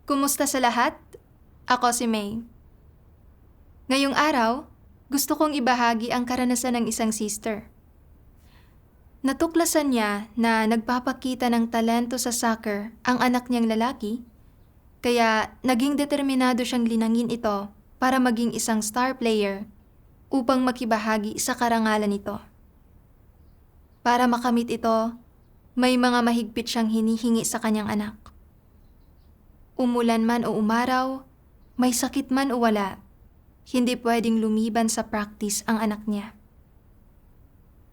Kumusta sa lahat? Ako si May. Ngayong araw, gusto kong ibahagi ang karanasan ng isang sister. Natuklasan niya na nagpapakita ng talento sa soccer ang anak niyang lalaki, kaya naging determinado siyang linangin ito para maging isang star player upang makibahagi sa karangalan nito. Para makamit ito, may mga mahigpit siyang hinihingi sa kanyang anak. Umulan man o umaraw, may sakit man o wala, hindi pwedeng lumiban sa practice ang anak niya.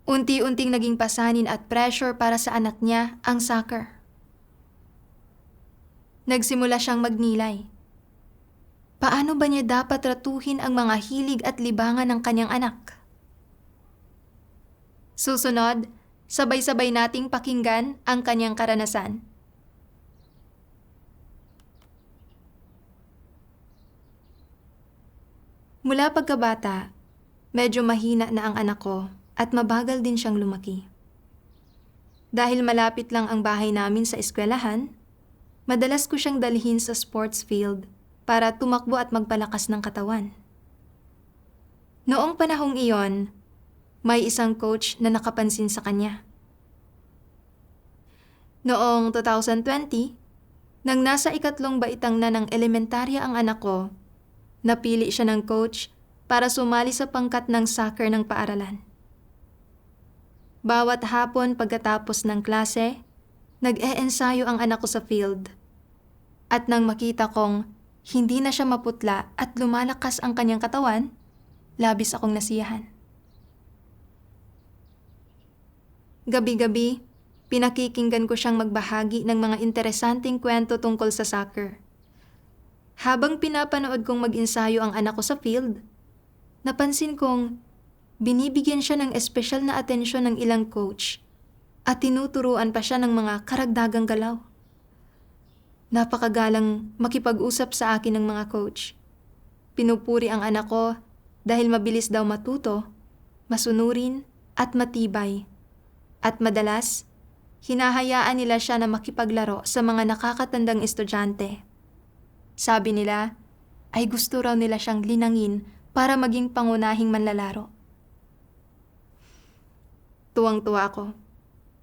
Unti-unting naging pasanin at pressure para sa anak niya ang soccer. Nagsimula siyang magnilay. Paano ba niya dapat tratuhin ang mga hilig at libangan ng kanyang anak? Susunod, sabay-sabay nating pakinggan ang kanyang karanasan. Mula pagkabata, medyo mahina na ang anak ko at mabagal din siyang lumaki. Dahil malapit lang ang bahay namin sa eskwelahan, madalas ko siyang dalhin sa sports field para tumakbo at magpalakas ng katawan. Noong panahong iyon, may isang coach na nakapansin sa kanya. Noong 2020, nang nasa ikatlong baitang na ng elementarya ang anak ko, napili siya ng coach para sumali sa pangkat ng soccer ng paaralan. Bawat hapon pagkatapos ng klase, nag-e-ensayo ang anak ko sa field. At nang makita kong hindi na siya maputla at lumalakas ang kanyang katawan, labis akong nasiyahan. Gabi-gabi, pinakikinggan ko siyang magbahagi ng mga interesanting kwento tungkol sa soccer. Habang pinapanood kong mag-ensayo ang anak ko sa field, napansin kong binibigyan siya ng espesyal na atensyon ng ilang coach at tinuturuan pa siya ng mga karagdagang galaw. Napakagalang makipag-usap sa akin ng mga coach. Pinupuri ang anak ko dahil mabilis daw matuto, masunurin at matibay. At madalas, hinahayaan nila siya na makipaglaro sa mga nakakatandang estudyante. Sabi nila, ay gusto raw nila siyang linangin para maging pangunahing manlalaro. Tuwang-tuwa ako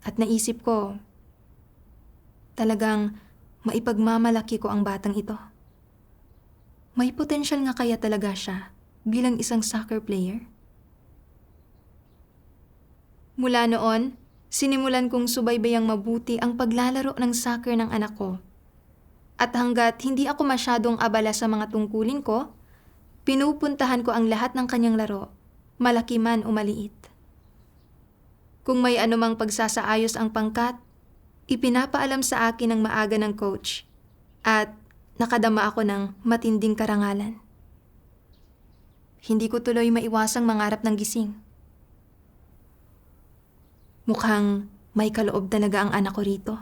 at naisip ko, talagang maipagmamalaki ko ang batang ito. May potensyal nga kaya talaga siya bilang isang soccer player? Mula noon, sinimulan kong subaybayang mabuti ang paglalaro ng soccer ng anak ko. At hanggat hindi ako masyadong abala sa mga tungkulin ko, pinupuntahan ko ang lahat ng kanyang laro, malaki man o maliit. Kung may anumang pagsasaayos ang pangkat, ipinapaalam sa akin ng maaga ng coach at nakadama ako ng matinding karangalan. Hindi ko tuloy maiwasang mangarap ng gising. Mukhang may kaloob talaga ang anak ko rito.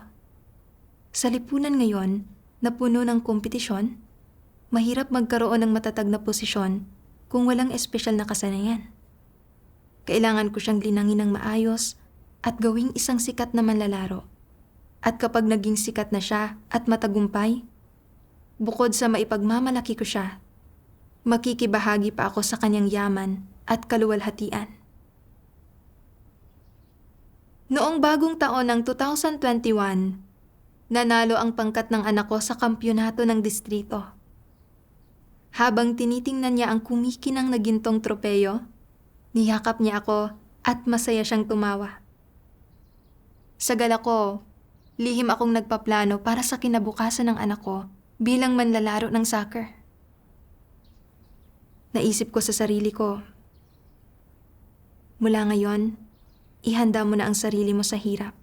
Sa lipunan ngayon, na puno ng kompetisyon, mahirap magkaroon ng matatag na posisyon kung walang espesyal na kasanayan. Kailangan ko siyang linangin ng maayos at gawing isang sikat na manlalaro. At kapag naging sikat na siya at matagumpay, bukod sa maipagmamalaki ko siya, makikibahagi pa ako sa kanyang yaman at kaluwalhatian. Noong bagong taon ng 2021, nanalo ang pangkat ng anak ko sa kampyonato ng distrito. Habang tinitingnan niya ang kumikinang na gintong tropeyo, niyakap niya ako at masaya siyang tumawa. Sa gala ko, lihim akong nagpaplano para sa kinabukasan ng anak ko bilang manlalaro ng soccer. Naisip ko sa sarili ko, mula ngayon, ihanda mo na ang sarili mo sa hirap.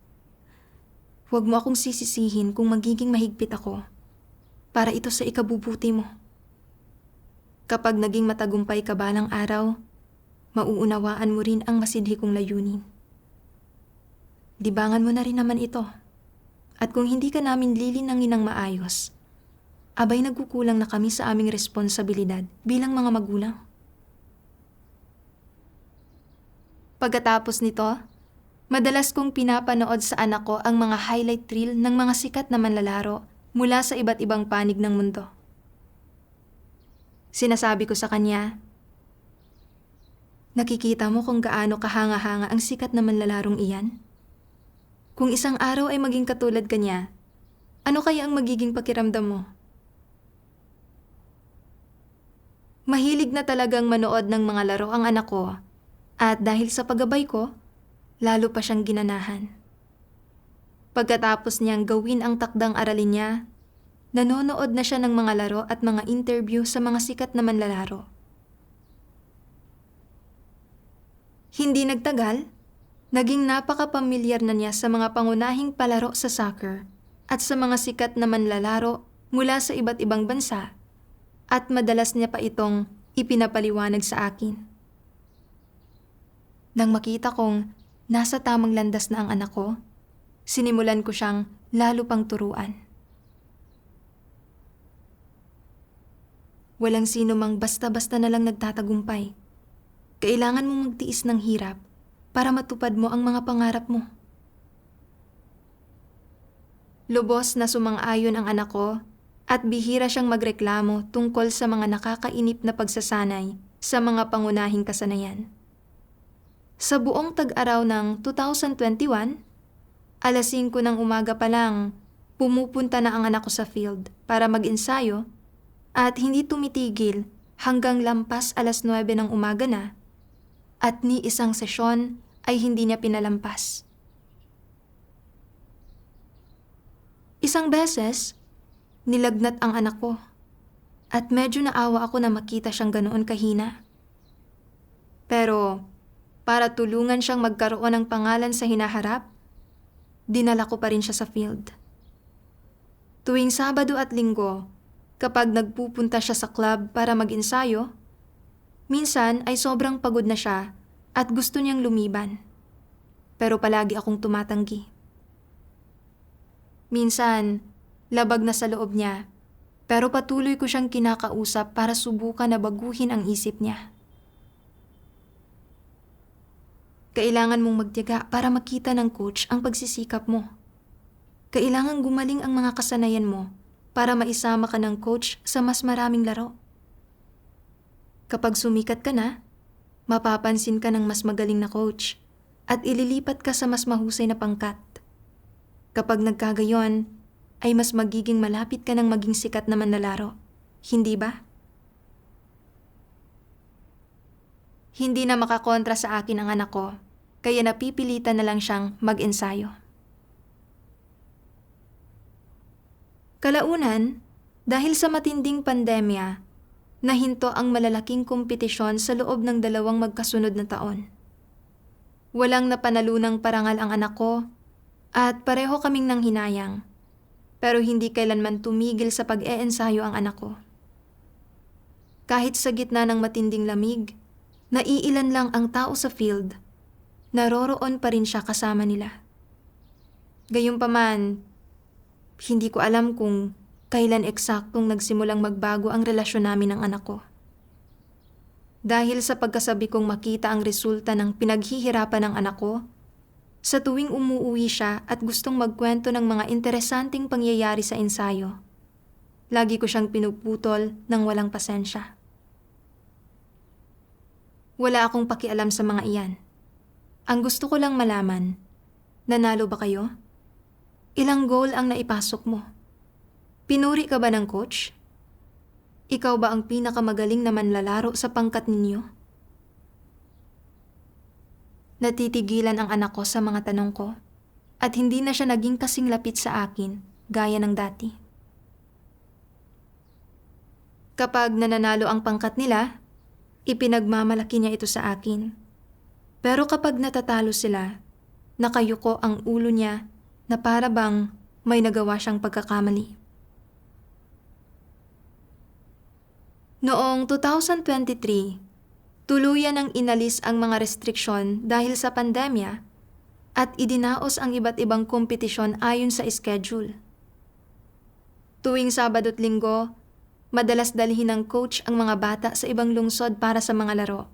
Huwag mo akong sisisihin kung magiging mahigpit ako para ito sa ikabubuti mo. Kapag naging matagumpay ka balang araw, mauunawaan mo rin ang masidhi kong layunin. Libangan mo na rin naman ito. At kung hindi ka namin lilinangin ng maayos, abay nagkukulang na kami sa aming responsibilidad bilang mga magulang. Pagkatapos nito, madalas kong pinapanood sa anak ko ang mga highlight reel ng mga sikat na manlalaro mula sa iba't ibang panig ng mundo. Sinasabi ko sa kanya, nakikita mo kung gaano kahanga-hanga ang sikat na manlalarong iyan? Kung isang araw ay maging katulad kanya, ano kaya ang magiging pakiramdam mo? Mahilig na talagang manood ng mga laro ang anak ko at dahil sa paggabay ko, lalo pa siyang ginanahan. Pagkatapos niyang gawin ang takdang aralin niya, nanonood na siya ng mga laro at mga interview sa mga sikat na manlalaro. Hindi nagtagal, naging napaka-pamilyar na niya sa mga pangunahing palaro sa soccer at sa mga sikat na manlalaro mula sa iba't ibang bansa at madalas niya pa itong ipinapaliwanag sa akin. Nang makita kong nasa tamang landas na ang anak ko, sinimulan ko siyang lalo pang turuan. Walang sino mang basta-basta na lang nagtatagumpay. Kailangan mong magtiis ng hirap para matupad mo ang mga pangarap mo. Lubos na sumang-ayon ang anak ko at bihira siyang magreklamo tungkol sa mga nakakainip na pagsasanay sa mga pangunahing kasanayan. Sa buong tag-araw ng 2021, alas 5 ng umaga pa lang, pumupunta na ang anak ko sa field para mag-ensayo at hindi tumitigil hanggang lampas alas 9 ng umaga na at ni isang sesyon ay hindi niya pinalampas. Isang beses, nilagnat ang anak ko at medyo naawa ako na makita siyang ganoon kahina. Pero para tulungan siyang magkaroon ng pangalan sa hinaharap, dinala ko pa rin siya sa field. Tuwing Sabado at Linggo, kapag nagpupunta siya sa club para mag-ensayo, minsan ay sobrang pagod na siya at gusto niyang lumiban. Pero palagi akong tumatanggi. Minsan, labag na sa loob niya, pero patuloy ko siyang kinakausap para subukan na baguhin ang isip niya. Kailangan mong magtiyaga para makita ng coach ang pagsisikap mo. Kailangan gumaling ang mga kasanayan mo para maisama ka ng coach sa mas maraming laro. Kapag sumikat ka na, mapapansin ka ng mas magaling na coach at ililipat ka sa mas mahusay na pangkat. Kapag nagkagayon, ay mas magiging malapit ka ng maging sikat na manlalaro. Hindi ba? Hindi na makakontra sa akin ang anak ko, kaya napipilitan na lang siyang mag-ensayo. Kalaunan, dahil sa matinding pandemya, nahinto ang malalaking kompetisyon sa loob ng 2 magkasunod na taon. Walang napanalunang parangal ang anak ko at pareho kaming nanghinayang, pero hindi kailanman tumigil sa pag-eensayo ang anak ko. Kahit sa gitna ng matinding lamig, naiilan lang ang tao sa field, naroroon pa rin siya kasama nila. Gayunpaman, hindi ko alam kung kailan eksaktong nagsimulang magbago ang relasyon namin ng anak ko. Dahil sa pagkasabi kong makita ang resulta ng pinaghihirapan ng anak ko, sa tuwing umuuwi siya at gustong magkwento ng mga interesanting pangyayari sa ensayo, lagi ko siyang pinuputol ng walang pasensya. Wala akong pakialam sa mga iyan. Ang gusto ko lang malaman, nanalo ba kayo? Ilang goal ang naipasok mo? Pinuri ka ba ng coach? Ikaw ba ang pinakamagaling na manlalaro sa pangkat ninyo? Natitigilan ang anak ko sa mga tanong ko at hindi na siya naging kasing lapit sa akin gaya ng dati. Kapag nananalo ang pangkat nila, ipinagmamalaki niya ito sa akin. Pero kapag natatalo sila, nakayuko ang ulo niya na para bang may nagawa siyang pagkakamali. Noong 2023, tuluyan ang inalis ang mga restriksyon dahil sa pandemya at idinaos ang iba't ibang kompetisyon ayon sa schedule. Tuwing Sabado at Linggo, madalas dalhin ng coach ang mga bata sa ibang lungsod para sa mga laro.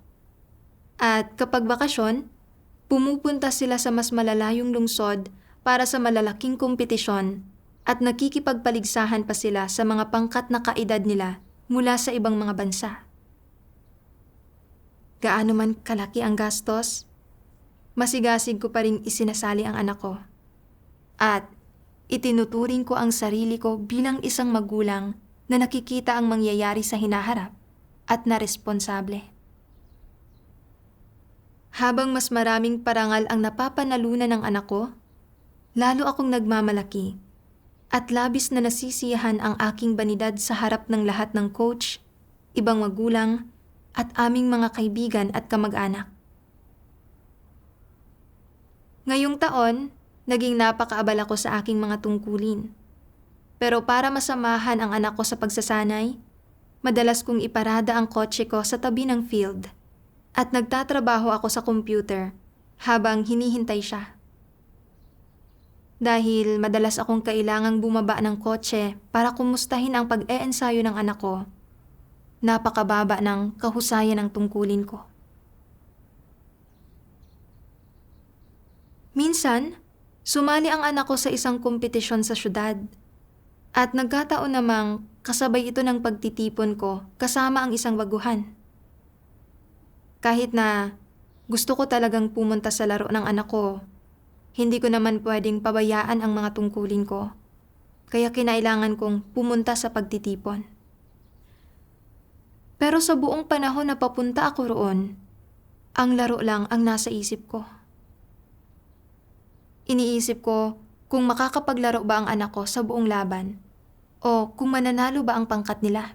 At kapag bakasyon, pumupunta sila sa mas malalayong lungsod para sa malalaking kompetisyon at nakikipagpaligsahan pa sila sa mga pangkat na kaedad nila mula sa ibang mga bansa. Gaano man kalaki ang gastos, masigasig ko pa ring isinasali ang anak ko. At itinuturing ko ang sarili ko bilang isang magulang na nakikita ang mangyayari sa hinaharap at na responsable. Habang mas maraming parangal ang napapanalunan ng anak ko, lalo akong nagmamalaki at labis na nasisiyahan ang aking banidad sa harap ng lahat ng coach, ibang magulang, at aming mga kaibigan at kamag-anak. Ngayong taon, naging napakaabala ko sa aking mga tungkulin. Pero para masamahan ang anak ko sa pagsasanay, madalas kong iparada ang kotse ko sa tabi ng field at nagtatrabaho ako sa computer habang hinihintay siya. Dahil madalas akong kailangang bumaba ng kotse para kumustahin ang pag-eensayo ng anak ko, napakababa ng kahusayan ng tungkulin ko. Minsan, sumali ang anak ko sa isang kompetisyon sa syudad at nagkataon namang kasabay ito ng pagtitipon ko kasama ang isang baguhan. Kahit na gusto ko talagang pumunta sa laro ng anak ko, hindi ko naman pwedeng pabayaan ang mga tungkulin ko, kaya kinailangan kong pumunta sa pagtitipon. Pero sa buong panahon na papunta ako roon, ang laro lang ang nasa isip ko. Iniisip ko kung makakapaglaro ba ang anak ko sa buong laban o kung mananalo ba ang pangkat nila.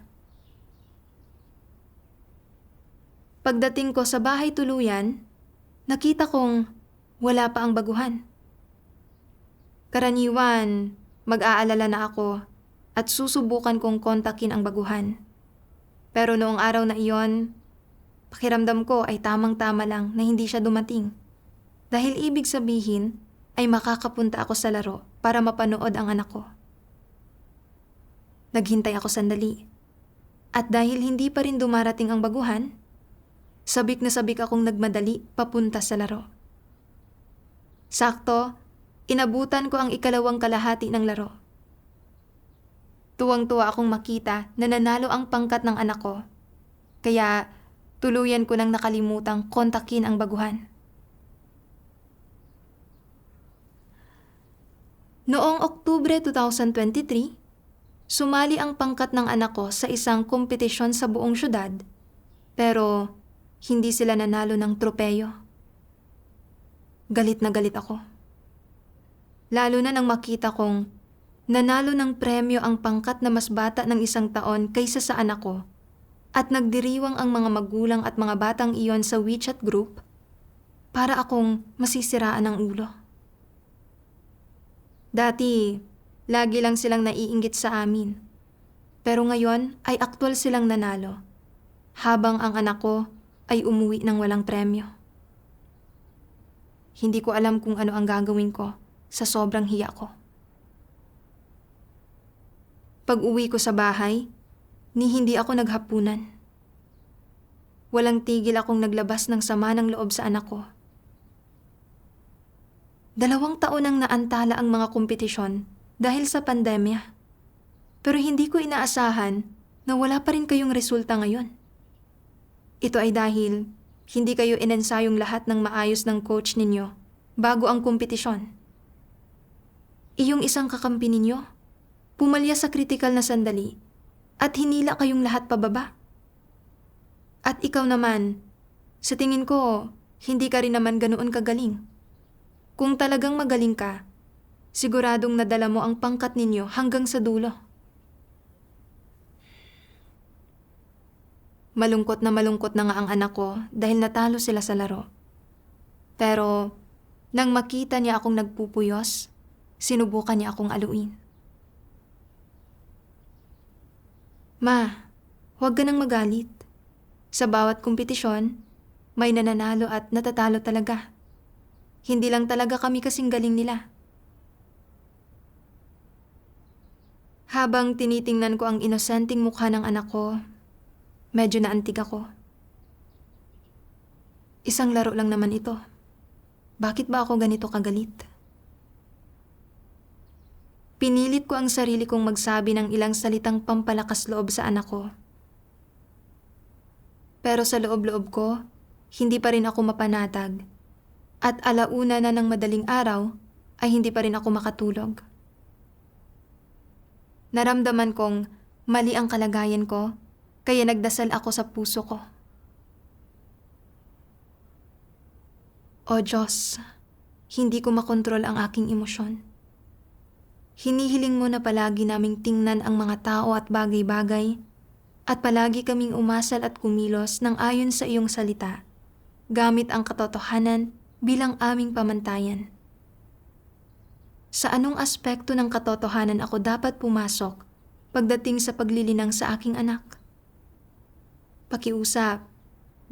Pagdating ko sa bahay tuluyan, nakita kong wala pa ang baguhan. Karaniwan, mag-aalala na ako at susubukan kong kontakin ang baguhan. Pero noong araw na iyon, pakiramdam ko ay tamang-tama lang na hindi siya dumating. Dahil ibig sabihin ay makakapunta ako sa laro para mapanood ang anak ko. Naghintay ako sandali. At dahil hindi pa rin dumarating ang baguhan, sabik na sabik akong nagmadali papunta sa laro. Sakto, inabutan ko ang ikalawang kalahati ng laro. Tuwang-tuwa akong makita na nanalo ang pangkat ng anak ko, kaya tuluyan ko nang nakalimutang kontakin ang baguhan. Noong Oktubre 2023, sumali ang pangkat ng anak ko sa isang kompetisyon sa buong syudad, pero hindi sila nanalo ng tropeyo. Galit na galit ako. Lalo na nang makita kong nanalo ng premyo ang pangkat na mas bata ng 1 taon kaysa sa anak ko at nagdiriwang ang mga magulang at mga batang iyon sa WeChat group para akong masisiraan ng ulo. Dati, lagi lang silang naiinggit sa amin. Pero ngayon ay aktwal silang nanalo habang ang anak ko ay umuwi ng walang premyo. Hindi ko alam kung ano ang gagawin ko sa sobrang hiya ko. Pag-uwi ko sa bahay, hindi ako naghapunan. Walang tigil akong naglabas ng sama ng loob sa anak ko. 2 taon nang naantala ang mga kompetisyon dahil sa pandemya. Pero hindi ko inaasahan na wala pa rin kayong resulta ngayon. Ito ay dahil hindi kayo inensayong lahat ng maayos ng coach ninyo bago ang kompetisyon. Iyong isang kakampi ninyo, pumalya sa kritikal na sandali at hinila kayong lahat pababa. At ikaw naman, sa tingin ko, hindi ka rin naman ganoon kagaling. Kung talagang magaling ka, siguradong nadala mo ang pangkat ninyo hanggang sa dulo. Malungkot na nga ang anak ko dahil natalo sila sa laro. Pero nang makita niya akong nagpupuyos, sinubukan niya akong aluin. Ma, huwag ka nang magalit. Sa bawat kompetisyon, may nananalo at natatalo talaga. Hindi lang talaga kami kasing galing nila. Habang tinitingnan ko ang inosenteng mukha ng anak ko, medyo naantig ako. Isang laro lang naman ito. Bakit ba ako ganito kagalit? Pinilit ko ang sarili kong magsabi ng ilang salitang pampalakas loob sa anak ko. Pero sa loob-loob ko, hindi pa rin ako mapanatag. At alauna na ng madaling araw ay hindi pa rin ako makatulog. Naramdaman kong mali ang kalagayan ko, kaya nagdasal ako sa puso ko. O Diyos, hindi ko makontrol ang aking emosyon. Hinihiling mo na palagi naming tingnan ang mga tao at bagay-bagay at palagi kaming umasal at kumilos ng ayon sa iyong salita, gamit ang katotohanan bilang aming pamantayan. Sa anong aspekto ng katotohanan ako dapat pumasok pagdating sa paglilinang sa aking anak? Pakiusap,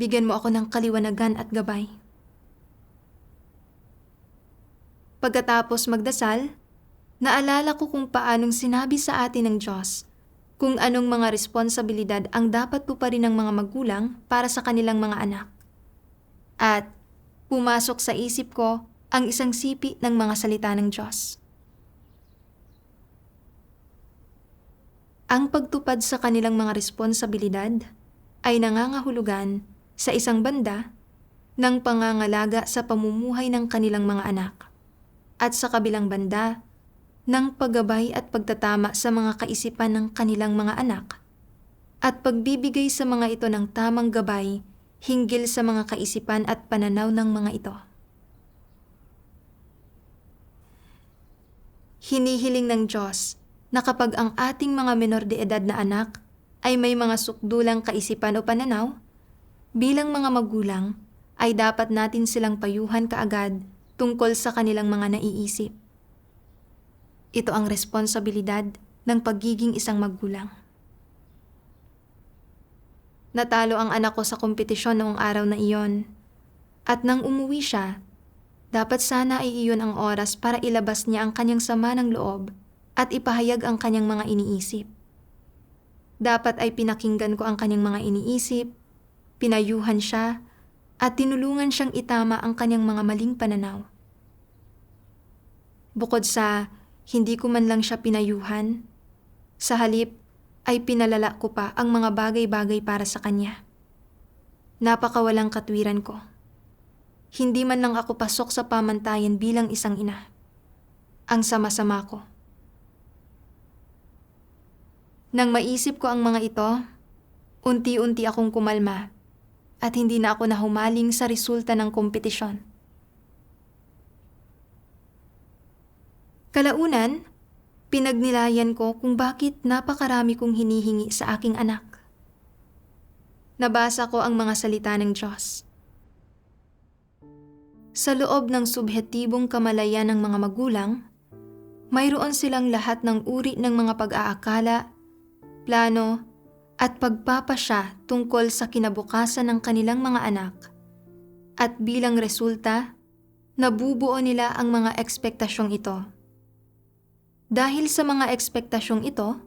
bigyan mo ako ng kaliwanagan at gabay. Pagkatapos magdasal, naalala ko kung paanong sinabi sa atin ng Diyos kung anong mga responsibilidad ang dapat tuparin ng mga magulang para sa kanilang mga anak. At pumasok sa isip ko ang isang sipi ng mga salita ng Diyos. Ang pagtupad sa kanilang mga responsibilidad ay nangangahulugan sa isang banda ng pangangalaga sa pamumuhay ng kanilang mga anak at sa kabilang banda ng paggabay at pagtatama sa mga kaisipan ng kanilang mga anak at pagbibigay sa mga ito ng tamang gabay hinggil sa mga kaisipan at pananaw ng mga ito. Hinihiling ng Diyos na kapag ang ating mga menor de edad na anak ay may mga sukdulang kaisipan o pananaw, bilang mga magulang ay dapat natin silang payuhan kaagad tungkol sa kanilang mga naiisip. Ito ang responsibilidad ng pagiging isang magulang. Natalo ang anak ko sa kompetisyon noong araw na iyon. At nang umuwi siya, dapat sana ay iyon ang oras para ilabas niya ang kanyang sama ng loob at ipahayag ang kanyang mga iniisip. Dapat ay pinakinggan ko ang kanyang mga iniisip, pinayuhan siya, at tinulungan siyang itama ang kanyang mga maling pananaw. Bukod sa hindi ko man lang siya pinayuhan, sa halip ay pinalala ko pa ang mga bagay-bagay para sa kanya. Napakawalang katwiran ko. Hindi man lang ako pasok sa pamantayan bilang isang ina. Ang sama-sama ko. Nang maisip ko ang mga ito, unti-unti akong kumalma at hindi na ako nahumaling sa resulta ng kompetisyon. Kalaunan, pinagnilayan ko kung bakit napakarami kong hinihingi sa aking anak. Nabasa ko ang mga salita ng Diyos. Sa loob ng subhetibong kamalayan ng mga magulang, mayroon silang lahat ng uri ng mga pag-aakala, plano, at pagpapasya tungkol sa kinabukasan ng kanilang mga anak. At bilang resulta, nabubuo nila ang mga ekspektasyong ito. Dahil sa mga ekspektasyong ito,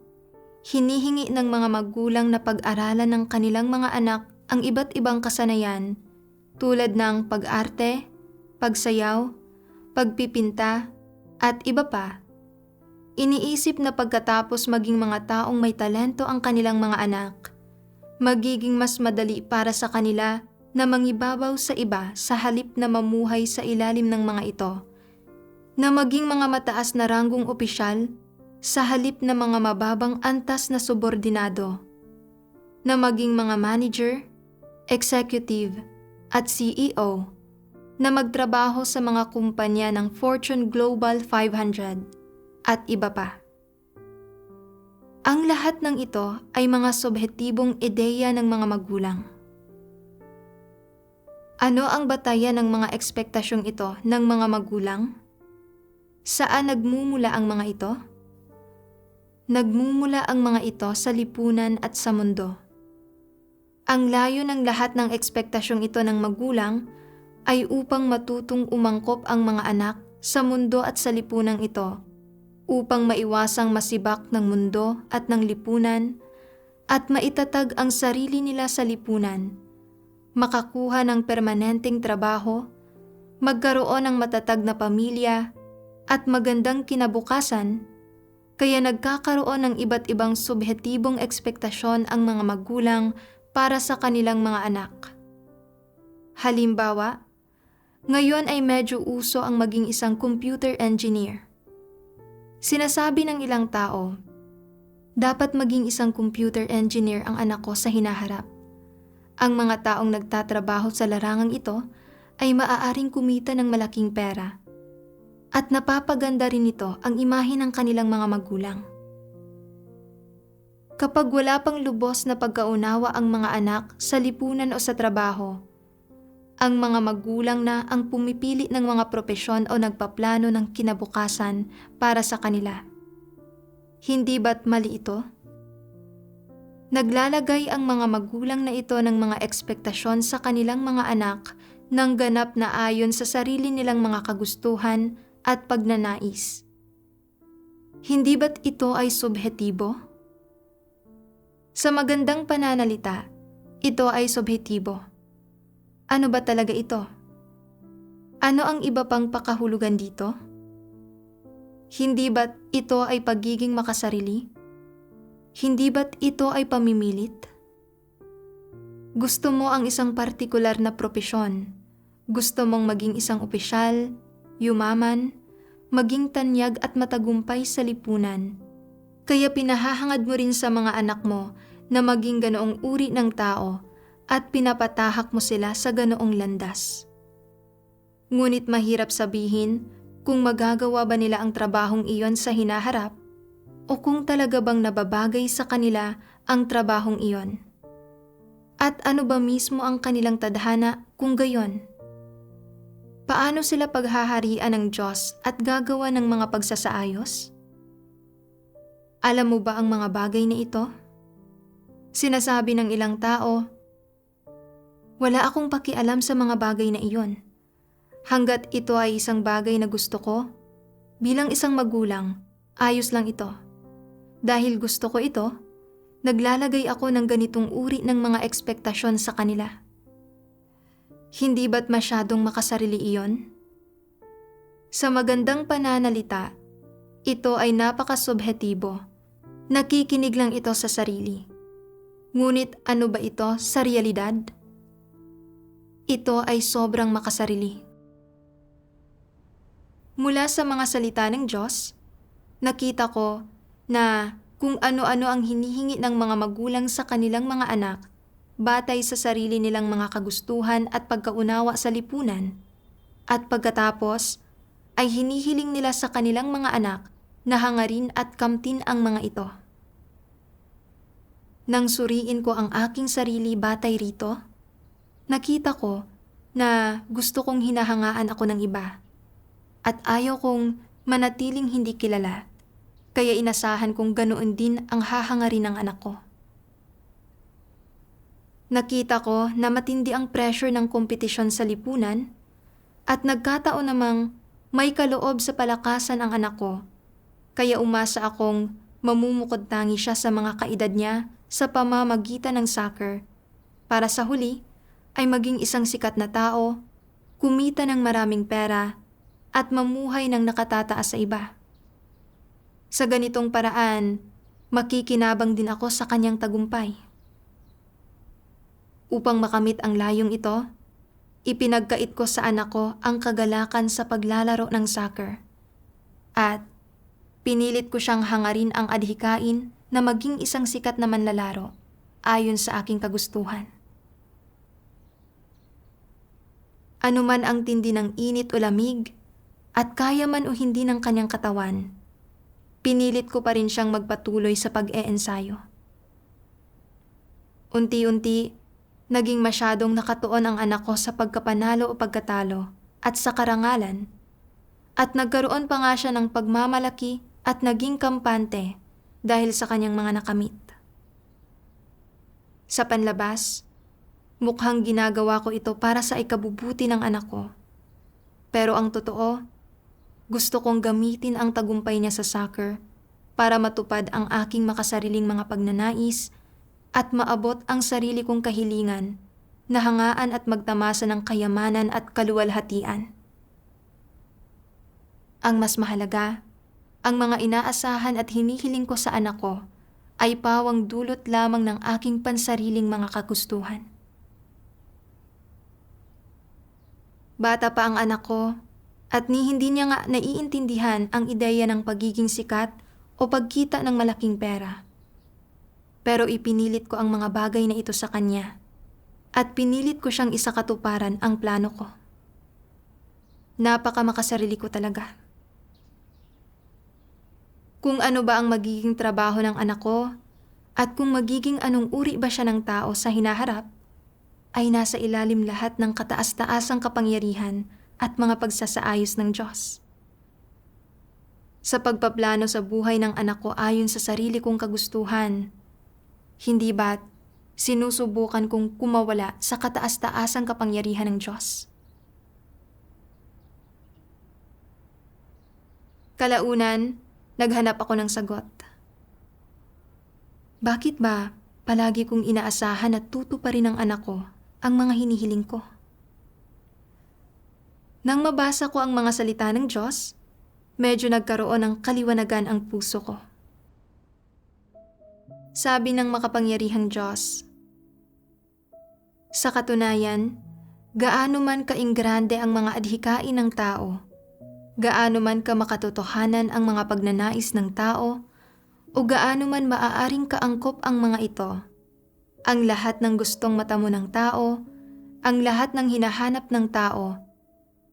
hinihingi ng mga magulang na pag-aralan ng kanilang mga anak ang iba't ibang kasanayan tulad ng pag-arte, pagsayaw, pagpipinta, at iba pa. Iniisip na pagkatapos maging mga taong may talento ang kanilang mga anak, magiging mas madali para sa kanila na mangibabaw sa iba sa halip na mamuhay sa ilalim ng mga ito, na maging mga mataas na ranggong opisyal sa halip na mga mababang antas na subordinado, na maging mga manager, executive, at CEO, na magtrabaho sa mga kumpanya ng Fortune Global 500 at iba pa. Ang lahat ng ito ay mga subhetibong ideya ng mga magulang. Ano ang batayan ng mga ekspektasyong ito ng mga magulang? Saan nagmumula ang mga ito? Nagmumula ang mga ito sa lipunan at sa mundo. Ang layo ng lahat ng ekspektasyong ito ng magulang ay upang matutong umangkop ang mga anak sa mundo at sa lipunang ito, upang maiwasang masibak ng mundo at ng lipunan at maitatag ang sarili nila sa lipunan, makakuha ng permanenteng trabaho, magkaroon ng matatag na pamilya at magandang kinabukasan Kaya nagkakaroon ng iba't ibang subhetibong ekspektasyon ang mga magulang para sa kanilang mga anak. Halimbawa, ngayon ay medyo uso ang maging isang computer engineer. Sinasabi ng ilang tao, dapat maging isang computer engineer ang anak ko sa hinaharap. Ang mga taong nagtatrabaho sa larangang ito ay maaaring kumita ng malaking pera. At napapaganda rin nito ang imahe ng kanilang mga magulang. Kapag wala pang lubos na pagkaunawa ang mga anak sa lipunan o sa trabaho, ang mga magulang na ang pumipili ng mga propesyon o nagpaplano ng kinabukasan para sa kanila. Hindi ba't mali ito? Naglalagay ang mga magulang na ito ng mga ekspektasyon sa kanilang mga anak ng ganap na ayon sa sarili nilang mga kagustuhan at pagnanais. Hindi ba't ito ay subhetibo? Sa magandang pananalita, ito ay subhetibo. Ano ba talaga ito? Ano ang iba pang pakahulugan dito? Hindi ba't ito ay pagiging makasarili? Hindi ba't ito ay pamimilit? Gusto mo ang isang partikular na propesyon. Gusto mong maging isang opisyal, yumaman, maging tanyag at matagumpay sa lipunan. Kaya pinahahangad mo rin sa mga anak mo na maging ganoong uri ng tao at pinapatahak mo sila sa ganoong landas. Ngunit mahirap sabihin kung magagawa ba nila ang trabahong iyon sa hinaharap o kung talaga bang nababagay sa kanila ang trabahong iyon. At ano ba mismo ang kanilang tadhana kung gayon? Paano sila paghaharian ng Diyos at gagawa ng mga pagsasaayos? Alam mo ba ang mga bagay na ito? Sinasabi ng ilang tao, wala akong pakialam sa mga bagay na iyon. Hanggat ito ay isang bagay na gusto ko, bilang isang magulang, ayos lang ito. Dahil gusto ko ito, naglalagay ako ng ganitong uri ng mga ekspektasyon sa kanila. Hindi ba't masyadong makasarili iyon? Sa magandang pananalita, ito ay napakasubhetibo. Nakikinig lang ito sa sarili. Ngunit ano ba ito sa realidad? Ito ay sobrang makasarili. Mula sa mga salita ng Diyos, nakita ko na kung ano-ano ang hinihingi ng mga magulang sa kanilang mga anak, batay sa sarili nilang mga kagustuhan at pagkaunawa sa lipunan, at pagkatapos ay hinihiling nila sa kanilang mga anak na hangarin at kamtin ang mga ito. Nang suriin ko ang aking sarili batay rito, nakita ko na gusto kong hinahangaan ako ng iba at ayaw kong manatiling hindi kilala, kaya inasahan kong ganoon din ang hahangarin ng anak ko. Nakita ko na matindi ang pressure ng kompetisyon sa lipunan at nagkataon namang may kaloob sa palakasan ang anak ko, kaya umasa akong mamumukod-tangi siya sa mga kaedad niya sa pamamagitan ng soccer para sa huli ay maging isang sikat na tao, kumita ng maraming pera at mamuhay ng nakatataas sa iba. Sa ganitong paraan, makikinabang din ako sa kanyang tagumpay. Upang makamit ang layong ito, ipinagkait ko sa anak ko ang kagalakan sa paglalaro ng soccer. At pinilit ko siyang hangarin ang adhikain na maging isang sikat na manlalaro ayon sa aking kagustuhan. Ano man ang tindi ng init o lamig, at kaya man o hindi ng kanyang katawan, pinilit ko pa rin siyang magpatuloy sa pag-eensayo. Unti-unti, naging masyadong nakatuon ang anak ko sa pagkapanalo o pagkatalo at sa karangalan, at nagkaroon pa nga siya ng pagmamalaki at naging kampante dahil sa kanyang mga nakamit. Sa panlabas, mukhang ginagawa ko ito para sa ikabubuti ng anak ko. Pero ang totoo, gusto kong gamitin ang tagumpay niya sa soccer para matupad ang aking makasariling mga pagnanais at maabot ang sarili kong kahilingan na hangaan at magtamasa ng kayamanan at kaluwalhatian. Ang mas mahalaga, Ang mga inaasahan at hinihiling ko sa anak ko ay pawang dulot lamang ng aking pansariling mga kagustuhan. Bata pa ang anak ko at hindi niya nga naiintindihan ang ideya ng pagiging sikat o pagkita ng malaking pera. Pero ipinilit ko ang mga bagay na ito sa kanya at pinilit ko siyang isakatuparan ang plano ko. Napaka makasarili ko talaga. Kung ano ba ang magiging trabaho ng anak ko at kung magiging anong uri ba siya ng tao sa hinaharap, ay nasa ilalim lahat ng kataas-taasang kapangyarihan at mga pagsasaayos ng Diyos. Sa pagpaplano sa buhay ng anak ko ayon sa sarili kong kagustuhan, hindi ba't sinusubukan kong kumawala sa kataas-taasang kapangyarihan ng Diyos? Kalaunan, naghanap ako ng sagot. Bakit ba palagi kong inaasahan at tutuparin ng anak ko ang mga hinihiling ko? Nang mabasa ko ang mga salita ng Diyos, medyo nagkaroon ng kaliwanagan ang puso ko. Sabi ng makapangyarihang Diyos, sa katunayan, gaano man kainggrande ang mga adhikain ng tao, gaano man ka makatotohanan ang mga pagnanais ng tao, o gaano man maaaring kaangkop ang mga ito, ang lahat ng gustong matamo ng tao, ang lahat ng hinahanap ng tao,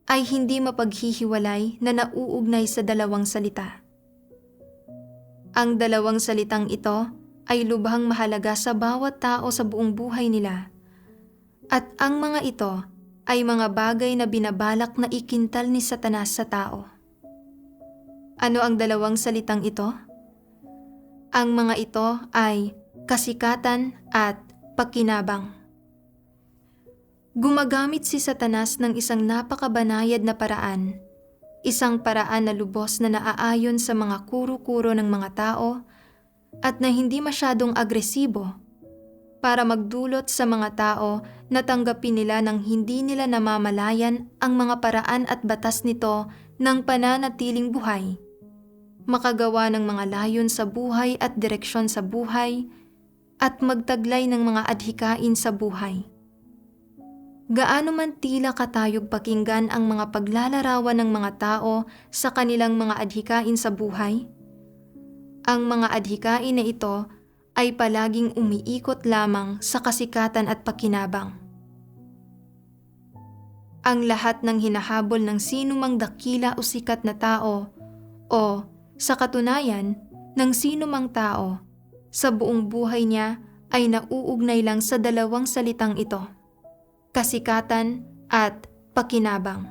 ay hindi mapaghihiwalay na nauugnay sa dalawang salita. Ang dalawang salitang ito ay lubhang mahalaga sa bawat tao sa buong buhay nila, at ang mga ito ay mga bagay na binabalak na ikintal ni Satanas sa tao. Ano ang dalawang salitang ito? Ang mga ito ay kasikatan at pakinabang. Gumagamit si Satanas ng isang napakabanayad na paraan, isang paraan na lubos na naaayon sa mga kuro-kuro ng mga tao at na hindi masyadong agresibo para magdulot sa mga tao na tanggapin nila nang hindi nila namamalayan ang mga paraan at batas nito ng pananatiling buhay, makagawa ng mga layon sa buhay at direksyon sa buhay, at magtaglay ng mga adhikain sa buhay. Gaano man tila katayog pakinggan ang mga paglalarawan ng mga tao sa kanilang mga adhikain sa buhay, ang mga adhikain na ito ay palaging umiikot lamang sa kasikatan at pakinabang. Ang lahat ng hinahabol ng sinumang dakila o sikat na tao, o sa katunayan ng sinumang tao, sa buong buhay niya ay nauugnay lang sa dalawang salitang ito, kasikatan at pakinabang.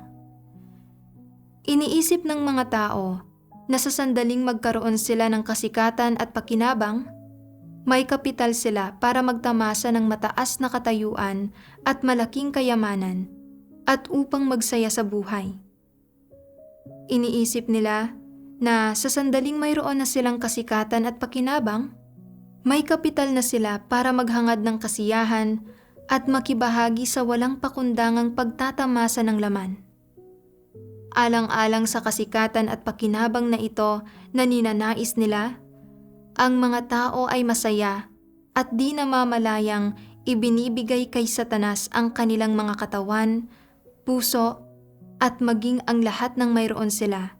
Iniisip ng mga tao na sa sandaling magkaroon sila ng kasikatan at pakinabang, may kapital sila para magtamasa ng mataas na katayuan at malaking kayamanan at upang magsaya sa buhay. Iniisip nila na sa sandaling mayroon na silang kasikatan at pakinabang, may kapital na sila para maghangad ng kasiyahan at makibahagi sa walang pakundangang pagtatamasa ng laman. Alang-alang sa kasikatan at pakinabang na ito na ninanais nila, ang mga tao ay masaya at di namamalayang ibinibigay kay Satanas ang kanilang mga katawan, puso, at maging ang lahat ng mayroon sila,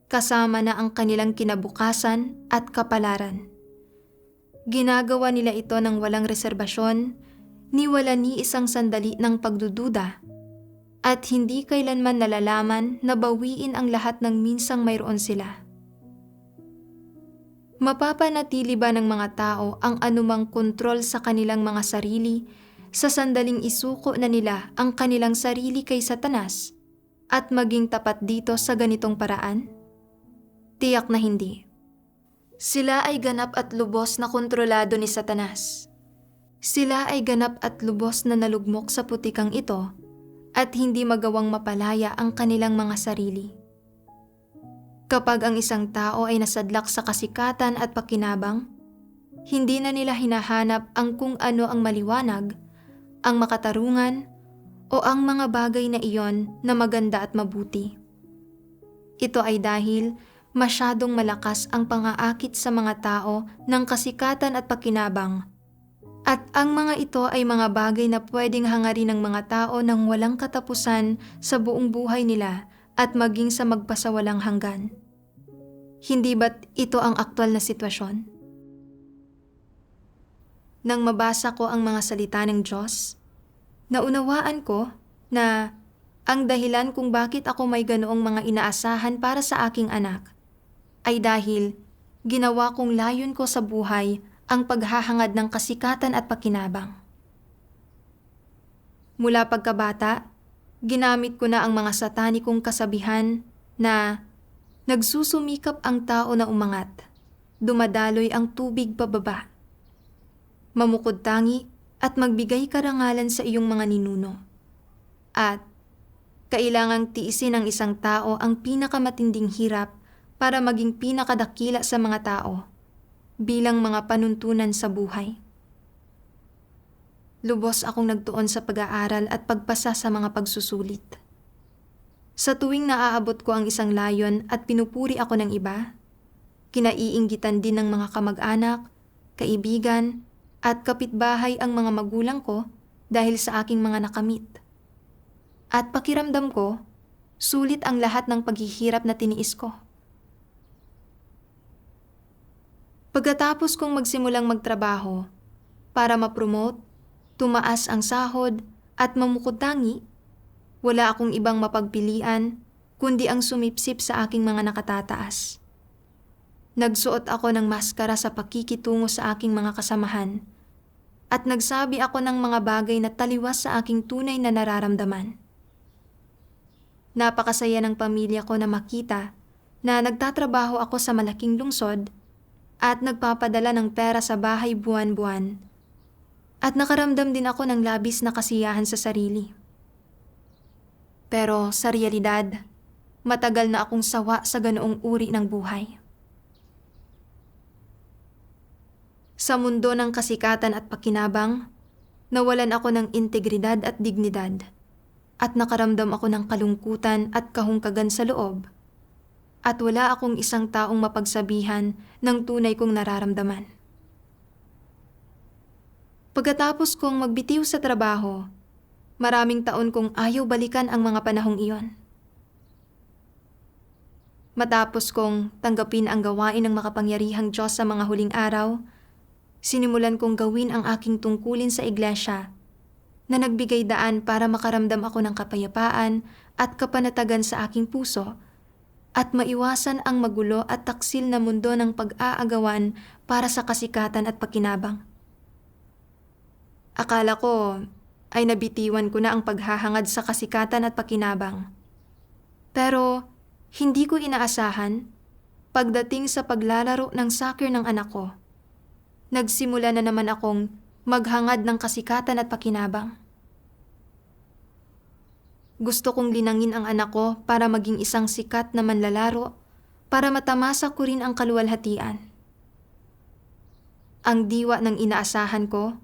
kasama na ang kanilang kinabukasan at kapalaran. Ginagawa nila ito ng walang reserbasyon, ni wala ni isang sandali ng pagdududa, at hindi kailanman nalalaman na bawiin ang lahat ng minsang mayroon sila. Mapapanatili ba ng mga tao ang anumang kontrol sa kanilang mga sarili sa sandaling isuko na nila ang kanilang sarili kay Satanas at maging tapat dito sa ganitong paraan? Tiyak na hindi. Sila ay ganap at lubos na kontrolado ni Satanas. Sila ay ganap at lubos na nalugmok sa putikang ito at hindi magawang mapalaya ang kanilang mga sarili. Kapag ang isang tao ay nasadlak sa kasikatan at pakinabang, hindi na nila hinahanap ang kung ano ang maliwanag, ang makatarungan, o ang mga bagay na iyon na maganda at mabuti. Ito ay dahil Masyadong malakas ang pangaakit sa mga tao ng kasikatan at pakinabang. At ang mga ito ay mga bagay na pwedeng hangarin ng mga tao ng walang katapusan sa buong buhay nila at maging sa magpasawalang hanggan. Hindi ba't ito ang aktwal na sitwasyon? Nang mabasa ko ang mga salita ng Diyos, naunawaan ko na ang dahilan kung bakit ako may ganoong mga inaasahan para sa aking anak ay dahil ginawa kong layon ko sa buhay ang paghahangad ng kasikatan at pakinabang. Mula pagkabata, ginamit ko na ang mga satanikong kasabihan na nagsusumikap ang tao na umangat, dumadaloy ang tubig pababa, mamukod tangi at magbigay karangalan sa iyong mga ninuno. At kailangang tiisin ng isang tao ang pinakamatinding hirap para maging pinakadakila sa mga tao bilang mga panuntunan sa buhay. Lubos akong nagtuon sa pag-aaral at pagpasa sa mga pagsusulit. Sa tuwing naaabot ko ang isang layon at pinupuri ako ng iba, kinaiinggitan din ng mga kamag-anak, kaibigan, at kapitbahay ang mga magulang ko dahil sa aking mga nakamit. At pakiramdam ko, sulit ang lahat ng paghihirap na tiniis ko. Pagkatapos kong magsimulang magtrabaho para ma-promote, tumaas ang sahod at mamukod-tangi, wala akong ibang mapagpilian kundi ang sumipsip sa aking mga nakatataas. Nagsuot ako ng maskara sa pakikitungo sa aking mga kasamahan at nagsabi ako ng mga bagay na taliwas sa aking tunay na nararamdaman. Napakasaya ng pamilya ko na makita na nagtatrabaho ako sa malaking lungsod at nagpapadala ng pera sa bahay buwan-buwan. At nakaramdam din ako ng labis na kasiyahan sa sarili. Pero sa realidad, matagal na akong sawa sa ganoong uri ng buhay. Sa mundo ng kasikatan at pakinabang, nawalan ako ng integridad at dignidad, at nakaramdam ako ng kalungkutan at kahungkagan sa loob, at wala akong isang taong mapagsabihan ng tunay kong nararamdaman. Pagkatapos kong magbitiw sa trabaho, maraming taon kong ayaw balikan ang mga panahong iyon. Matapos kong tanggapin ang gawain ng makapangyarihang Diyos sa mga huling araw, sinimulan kong gawin ang aking tungkulin sa iglesia na nagbigay daan para makaramdam ako ng kapayapaan at kapanatagan sa aking puso at maiwasan ang magulo at taksil na mundo ng pag-aagawan para sa kasikatan at pakinabang. Akala ko ay nabitiwan ko na ang paghahangad sa kasikatan at pakinabang. Pero hindi ko inaasahan, pagdating sa paglalaro ng soccer ng anak ko, nagsimula na naman akong maghangad ng kasikatan at pakinabang. Gusto kong linangin ang anak ko para maging isang sikat na manlalaro para matamasa ko rin ang kaluwalhatian. Ang diwa ng inaasahan ko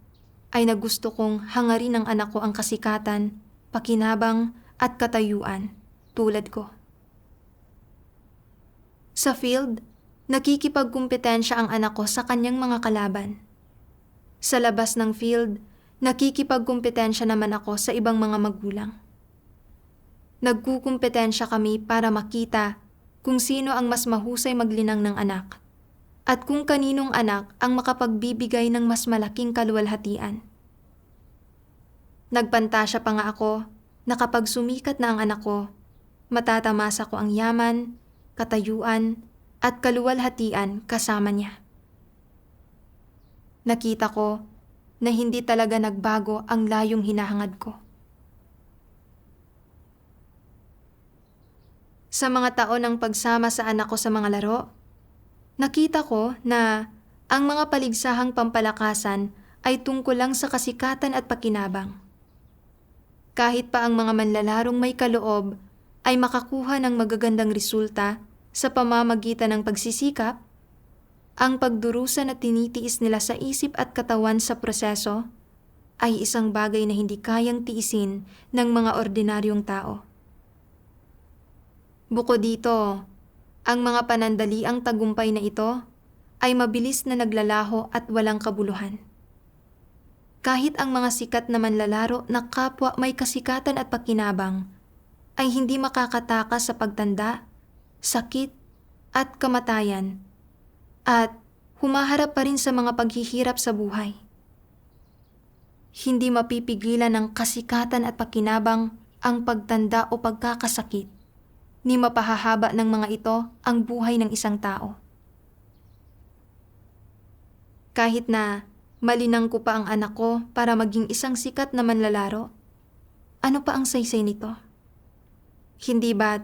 ay nagusto kong hangarin ng anak ko ang kasikatan, pakinabang at katayuan tulad ko. Sa field, nakikipagkumpetensya ang anak ko sa kanyang mga kalaban. Sa labas ng field, nakikipagkumpetensya naman ako sa ibang mga magulang. Nagkukumpetensya kami para makita kung sino ang mas mahusay maglinang ng anak at kung kaninong anak ang makapagbibigay ng mas malaking kaluwalhatian. Nagpantasya pa nga ako na kapag sumikat na ang anak ko, matatamasa ko ang yaman, katayuan, at kaluwalhatian kasama niya. Nakita ko na hindi talaga nagbago ang layong hinahangad ko. Sa mga taon ng pagsama sa anak ko sa mga laro, nakita ko na ang mga paligsahang pampalakasan ay tungkol lang sa kasikatan at pakinabang. Kahit pa ang mga manlalarong may kaloob ay makakuha ng magagandang resulta sa pamamagitan ng pagsisikap, ang pagdurusa na tinitiis nila sa isip at katawan sa proseso ay isang bagay na hindi kayang tiisin ng mga ordinaryong tao. Bukod dito, Ang mga panandaliang tagumpay na ito ay mabilis na naglalaho at walang kabuluhan. Kahit ang mga sikat na manlalaro na kapwa may kasikatan at pakinabang ay hindi makakatakas sa pagtanda, sakit at kamatayan at humaharap pa rin sa mga paghihirap sa buhay. Hindi mapipigilan ng kasikatan at pakinabang ang pagtanda o pagkakasakit, ni mapahahaba ng mga ito ang buhay ng isang tao. Kahit na malinang ko pa ang anak ko para maging isang sikat na manlalaro, ano pa ang saysay nito? Hindi ba't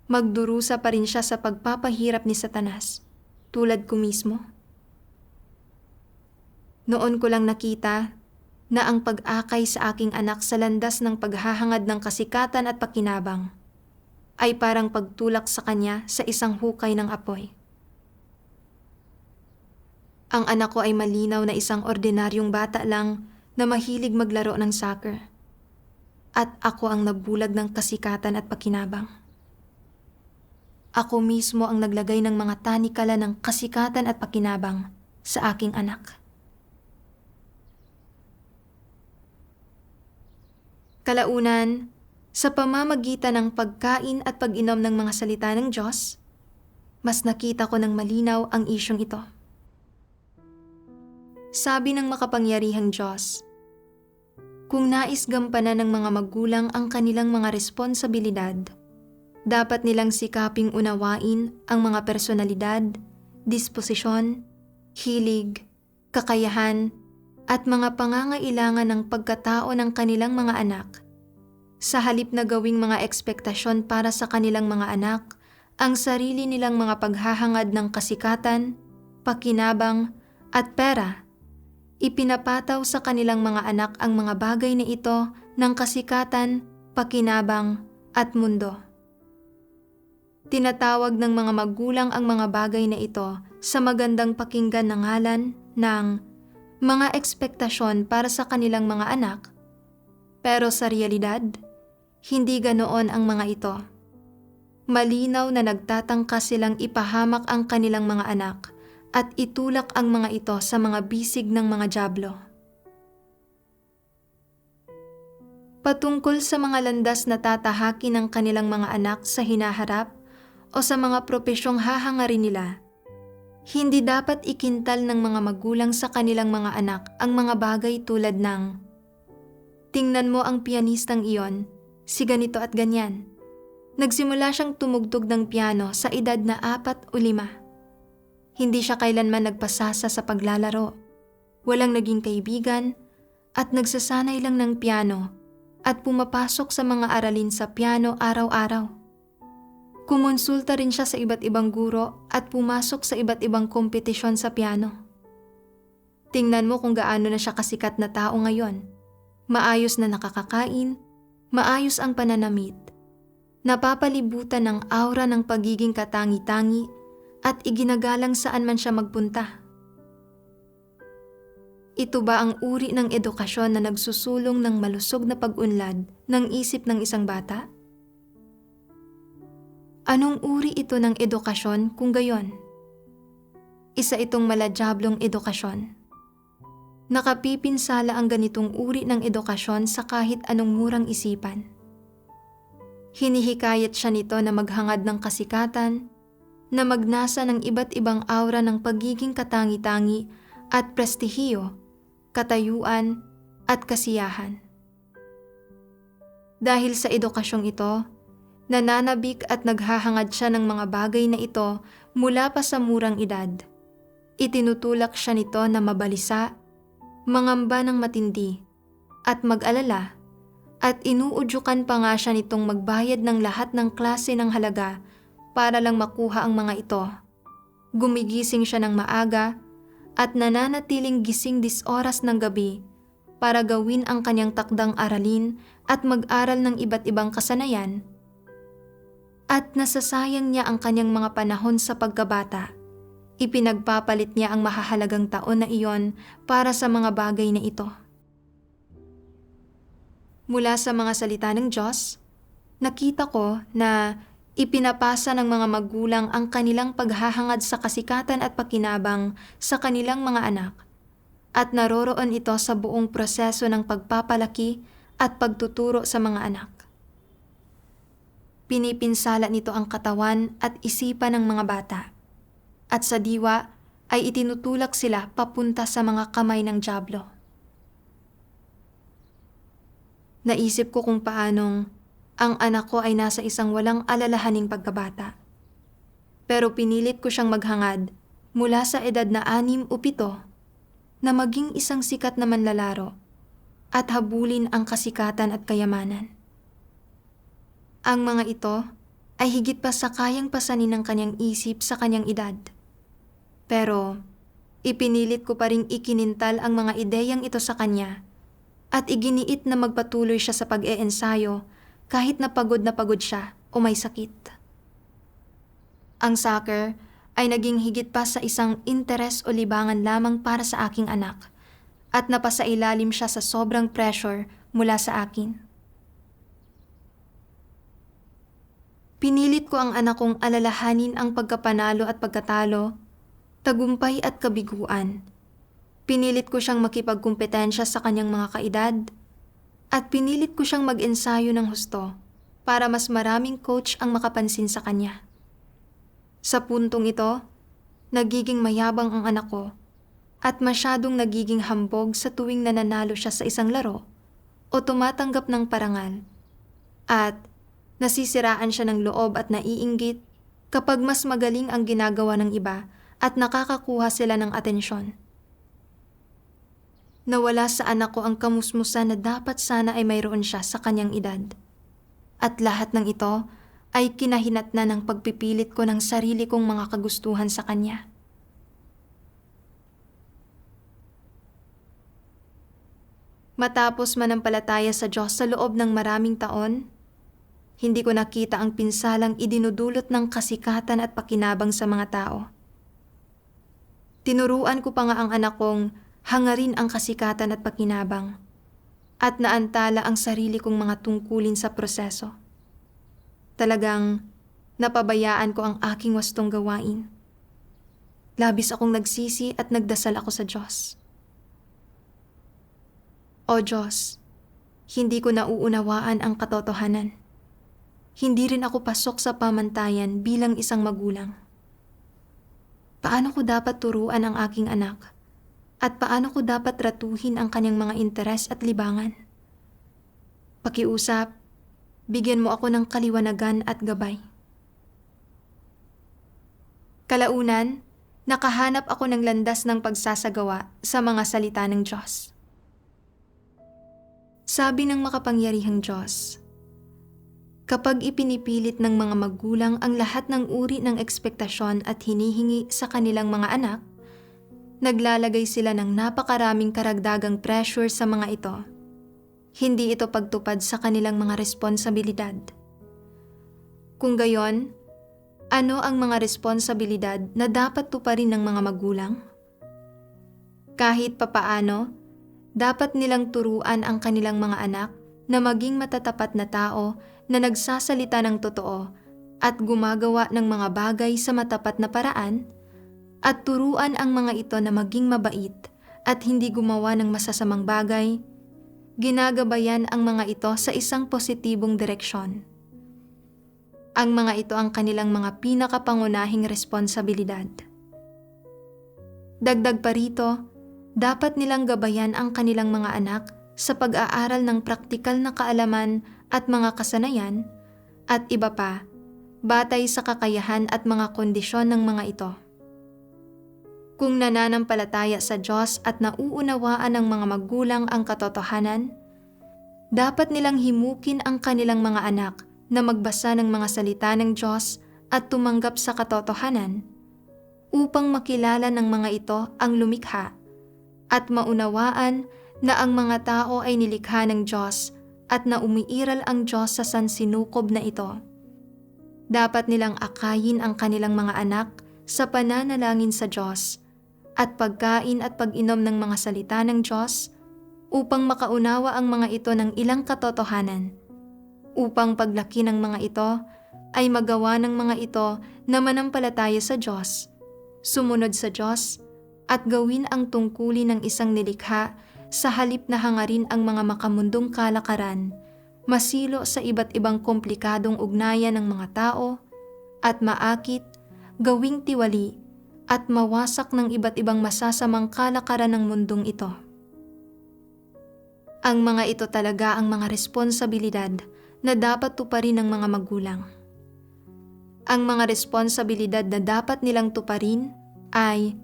magdurusa pa rin siya sa pagpapahirap ni Satanas, tulad ko mismo? Noon ko lang nakita na ang pag-akay sa aking anak sa landas ng paghahangad ng kasikatan at pakinabang ay parang pagtulak sa kanya sa isang hukay ng apoy. Ang anak ko ay malinaw na isang ordinaryong bata lang na mahilig maglaro ng soccer. At ako ang nabulag ng kasikatan at pakinabang. Ako mismo ang naglagay ng mga tanikala ng kasikatan at pakinabang sa aking anak. Kalaunan, sa pamamagitan ng pagkain at pag-inom ng mga salita ng Diyos, mas nakita ko ng malinaw ang isyong ito. Sabi ng makapangyarihang Diyos, kung nais gampanan ng mga magulang ang kanilang mga responsibilidad, dapat nilang sikaping unawain ang mga personalidad, disposisyon, hilig, kakayahan, at mga pangangailangan ng pagkatao ng kanilang mga anak. Sa halip na gawing mga ekspektasyon para sa kanilang mga anak, ang sarili nilang mga paghahangad ng kasikatan, pakinabang, at pera, ipinapataw sa kanilang mga anak ang mga bagay na ito ng kasikatan, pakinabang, at mundo. Tinatawag ng mga magulang ang mga bagay na ito sa magandang pakinggan na ngalan ng mga ekspektasyon para sa kanilang mga anak, pero sa realidad, hindi ganoon ang mga ito. Malinaw na nagtatangka silang ipahamak ang kanilang mga anak at itulak ang mga ito sa mga bisig ng mga dyablo. Patungkol sa mga landas na tatahakin ng kanilang mga anak sa hinaharap o sa mga propesyong hahangarin nila, hindi dapat ikintal ng mga magulang sa kanilang mga anak ang mga bagay tulad ng, tingnan mo ang pianistang iyon, si ganito at ganyan. Nagsimula siyang tumugtog ng piano sa edad na 4 o 5. Hindi siya kailanman nagpasasa sa paglalaro, walang naging kaibigan, at nagsasanay lang ng piano at pumapasok sa mga aralin sa piano araw-araw. Kumonsulta rin siya sa iba't ibang guro at pumasok sa iba't ibang kompetisyon sa piano. Tingnan mo kung gaano na siya kasikat na tao ngayon. Maayos na nakakakain, maayos ang pananamit, napapalibutan ng aura ng pagiging katangi-tangi at iginagalang saan man siya magpunta. Ito ba ang uri ng edukasyon na nagsusulong ng malusog na pag-unlad ng isip ng isang bata? Anong uri ito ng edukasyon kung gayon? Isa itong maladyablong edukasyon. Nakapipinsala ang ganitong uri ng edukasyon sa kahit anong murang isipan. Hinihikayat siya nito na maghangad ng kasikatan, na magnasa ng iba't ibang aura ng pagiging katangi-tangi at prestihiyo, katayuan at kasiyahan. Dahil sa edukasyong ito, nananabik at naghahangad siya ng mga bagay na ito mula pa sa murang edad. Itinutulak siya nito na mabalisa, mangamba ng matindi, at mag-alala, at inuudyukan pa nga siya nitong magbayad ng lahat ng klase ng halaga para lang makuha ang mga ito. Gumigising siya ng maaga at nananatiling gising 10 oras ng gabi para gawin ang kanyang takdang aralin at mag-aral ng iba't ibang kasanayan. At nasasayang niya ang kanyang mga panahon sa pagkabata. Ipinagpapalit niya ang mahahalagang taon na iyon para sa mga bagay na ito. Mula sa mga salita ng Diyos, nakita ko na Ipinapasa ng mga magulang ang kanilang paghahangad sa kasikatan at pakinabang sa kanilang mga anak, at naroroon ito sa buong proseso ng pagpapalaki at pagtuturo sa mga anak. Pinipinsala nito ang katawan at isipan ng mga bata, at sa diwa ay itinutulak sila papunta sa mga kamay ng dyablo. Naisip ko kung paanong ang anak ko ay nasa isang walang alalahaning pagkabata. Pero pinilit ko siyang maghangad mula sa edad na 6 o 7 na maging isang sikat na manlalaro at habulin ang kasikatan at kayamanan. Ang mga ito ay higit pa sa kayang pasanin ng kanyang isip sa kanyang edad. Pero ipinilit ko pa ring ikinintal ang mga ideyang ito sa kanya at iginiit na magpatuloy siya sa pag-eensayo kahit na pagod siya o may sakit. Ang soccer ay naging higit pa sa isang interes o libangan lamang para sa aking anak at napasailalim siya sa sobrang pressure mula sa akin. Pinilit ko ang anak kong alalahanin ang pagkapanalo at pagkatalo, tagumpay at kabiguan. Pinilit ko siyang makipagkumpetensya sa kanyang mga kaedad at pinilit ko siyang mag-ensayo ng husto para mas maraming coach ang makapansin sa kanya. Sa puntong ito, nagiging mayabang ang anak ko at masyadong nagiging hambog sa tuwing nananalo siya sa isang laro o tumatanggap ng parangal, at nasisiraan siya ng loob at naiinggit kapag mas magaling ang ginagawa ng iba at nakakakuha sila ng atensyon. Nawala sa anak ko ang kamusmusan na dapat sana ay mayroon siya sa kanyang edad. At lahat ng ito ay kinahinatnan ng pagpipilit ko ng sarili kong mga kagustuhan sa kanya. Matapos manampalataya sa Diyos sa loob ng maraming taon, hindi ko nakita ang pinsalang idinudulot ng kasikatan at pakinabang sa mga tao. Tinuruan ko pa nga ang anak kong hangarin ang kasikatan at pakinabang, at naantala ang sarili kong mga tungkulin sa proseso. Talagang napabayaan ko ang aking wastong gawain. Labis akong nagsisi at nagdasal ako sa Diyos. O Diyos, hindi ko nauunawaan ang katotohanan. Hindi rin ako pasok sa pamantayan bilang isang magulang. Paano ko dapat turuan ang aking anak? At paano ko dapat tratuhin ang kanyang mga interes at libangan? Pakiusap, bigyan mo ako ng kaliwanagan at gabay. Kalaunan, nakahanap ako ng landas ng pagsasagawa sa mga salita ng Diyos. Sabi ng makapangyarihang Diyos, kapag ipinipilit ng mga magulang ang lahat ng uri ng ekspektasyon at hinihingi sa kanilang mga anak, naglalagay sila ng napakaraming karagdagang pressure sa mga ito. Hindi ito pagtupad sa kanilang mga responsibilidad. Kung gayon, ano ang mga responsibilidad na dapat tuparin ng mga magulang? Kahit papaano, dapat nilang turuan ang kanilang mga anak na maging matatapat na tao na nagsasalita ng totoo at gumagawa ng mga bagay sa matapat na paraan, at turuan ang mga ito na maging mabait at hindi gumawa ng masasamang bagay. Ginagabayan ang mga ito sa isang positibong direksyon. Ang mga ito ang kanilang mga pinakapangunahing responsibilidad. Dagdag pa rito, dapat nilang gabayan ang kanilang mga anak sa pag-aaral ng praktikal na kaalaman at mga kasanayan, at iba pa, batay sa kakayahan at mga kondisyon ng mga ito. Kung nananampalataya sa Diyos at nauunawaan ng mga magulang ang katotohanan, dapat nilang himukin ang kanilang mga anak na magbasa ng mga salita ng Diyos at tumanggap sa katotohanan upang makilala ng mga ito ang lumikha at maunawaan na ang mga tao ay nilikha ng Diyos at na umiiral ang Diyos sa sansinukob na ito. Dapat nilang akayin ang kanilang mga anak sa pananalangin sa Diyos at pagkain at pag-inom ng mga salita ng Diyos upang makaunawa ang mga ito ng ilang katotohanan, upang paglaki ng mga ito ay magawa ng mga ito na manampalataya sa Diyos, sumunod sa Diyos, at gawin ang tungkulin ng isang nilikha sa halip na hangarin ang mga makamundong kalakaran, masilo sa iba't ibang komplikadong ugnayan ng mga tao, at maakit, gawing tiwali, at mawasak ng iba't ibang masasamang kalakaran ng mundong ito. Ang mga ito talaga ang mga responsibilidad na dapat tuparin ng mga magulang. Ang mga responsibilidad na dapat nilang tuparin ay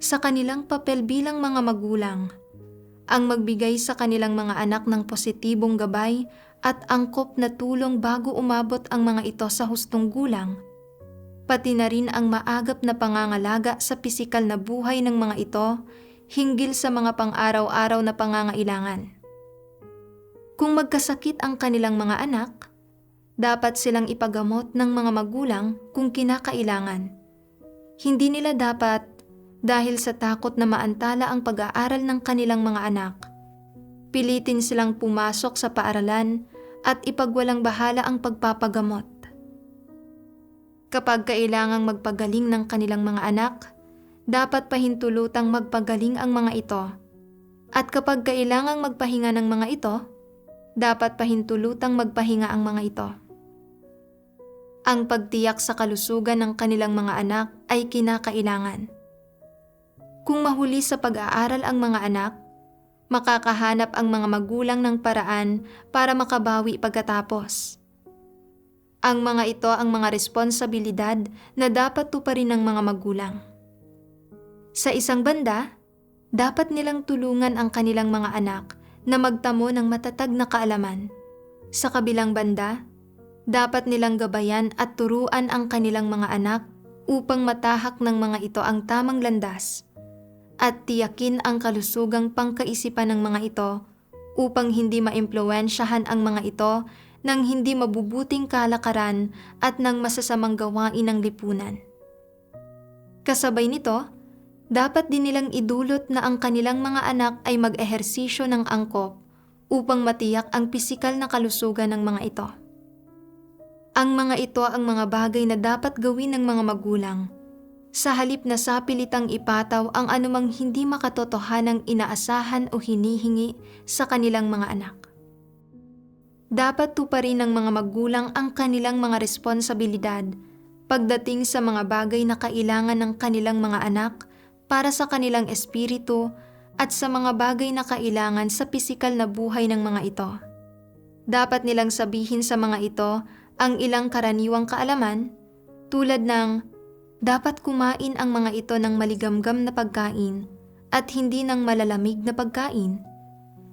sa kanilang papel bilang mga magulang, ang magbigay sa kanilang mga anak ng positibong gabay at angkop na tulong bago umabot ang mga ito sa hustong gulang, pati na rin ang maagap na pangangalaga sa pisikal na buhay ng mga ito hinggil sa mga pang-araw-araw na pangangailangan. Kung magkasakit ang kanilang mga anak, dapat silang ipagamot ng mga magulang kung kinakailangan. Hindi nila dapat, dahil sa takot na maantala ang pag-aaral ng kanilang mga anak, pilitin silang pumasok sa paaralan at ipagwalang bahala ang pagpapagamot. Kapag kailangang magpagaling ng kanilang mga anak, dapat pahintulutang magpagaling ang mga ito. At kapag kailangang magpahinga ng mga ito, dapat pahintulutang magpahinga ang mga ito. Ang pagtiyak sa kalusugan ng kanilang mga anak ay kinakailangan. Kung mahuli sa pag-aaral ang mga anak, makakahanap ang mga magulang ng paraan para makabawi pagkatapos. Ang mga ito ang mga responsibilidad na dapat tuparin ng mga magulang. Sa isang banda, dapat nilang tulungan ang kanilang mga anak na magtamo ng matatag na kaalaman. Sa kabilang banda, dapat nilang gabayan at turuan ang kanilang mga anak upang matahak ng mga ito ang tamang landas at tiyakin ang kalusugang pangkaisipan ng mga ito upang hindi maimpluwensyahan ang mga ito ng hindi mabubuting kalakaran at ng masasamang gawain ng lipunan. Kasabay nito, dapat din nilang idulot na ang kanilang mga anak ay mag-ehersisyo ng angkop upang matiyak ang pisikal na kalusugan ng mga ito. Ang mga ito ang mga bagay na dapat gawin ng mga magulang, sa halip na sapilitang ipataw ang anumang hindi makatotohanang inaasahan o hinihingi sa kanilang mga anak. Dapat tuparin ng mga magulang ang kanilang mga responsibilidad pagdating sa mga bagay na kailangan ng kanilang mga anak para sa kanilang espiritu at sa mga bagay na kailangan sa pisikal na buhay ng mga ito. Dapat nilang sabihin sa mga ito ang ilang karaniwang kaalaman tulad ng dapat kumain ang mga ito ng maligamgam na pagkain at hindi ng malalamig na pagkain,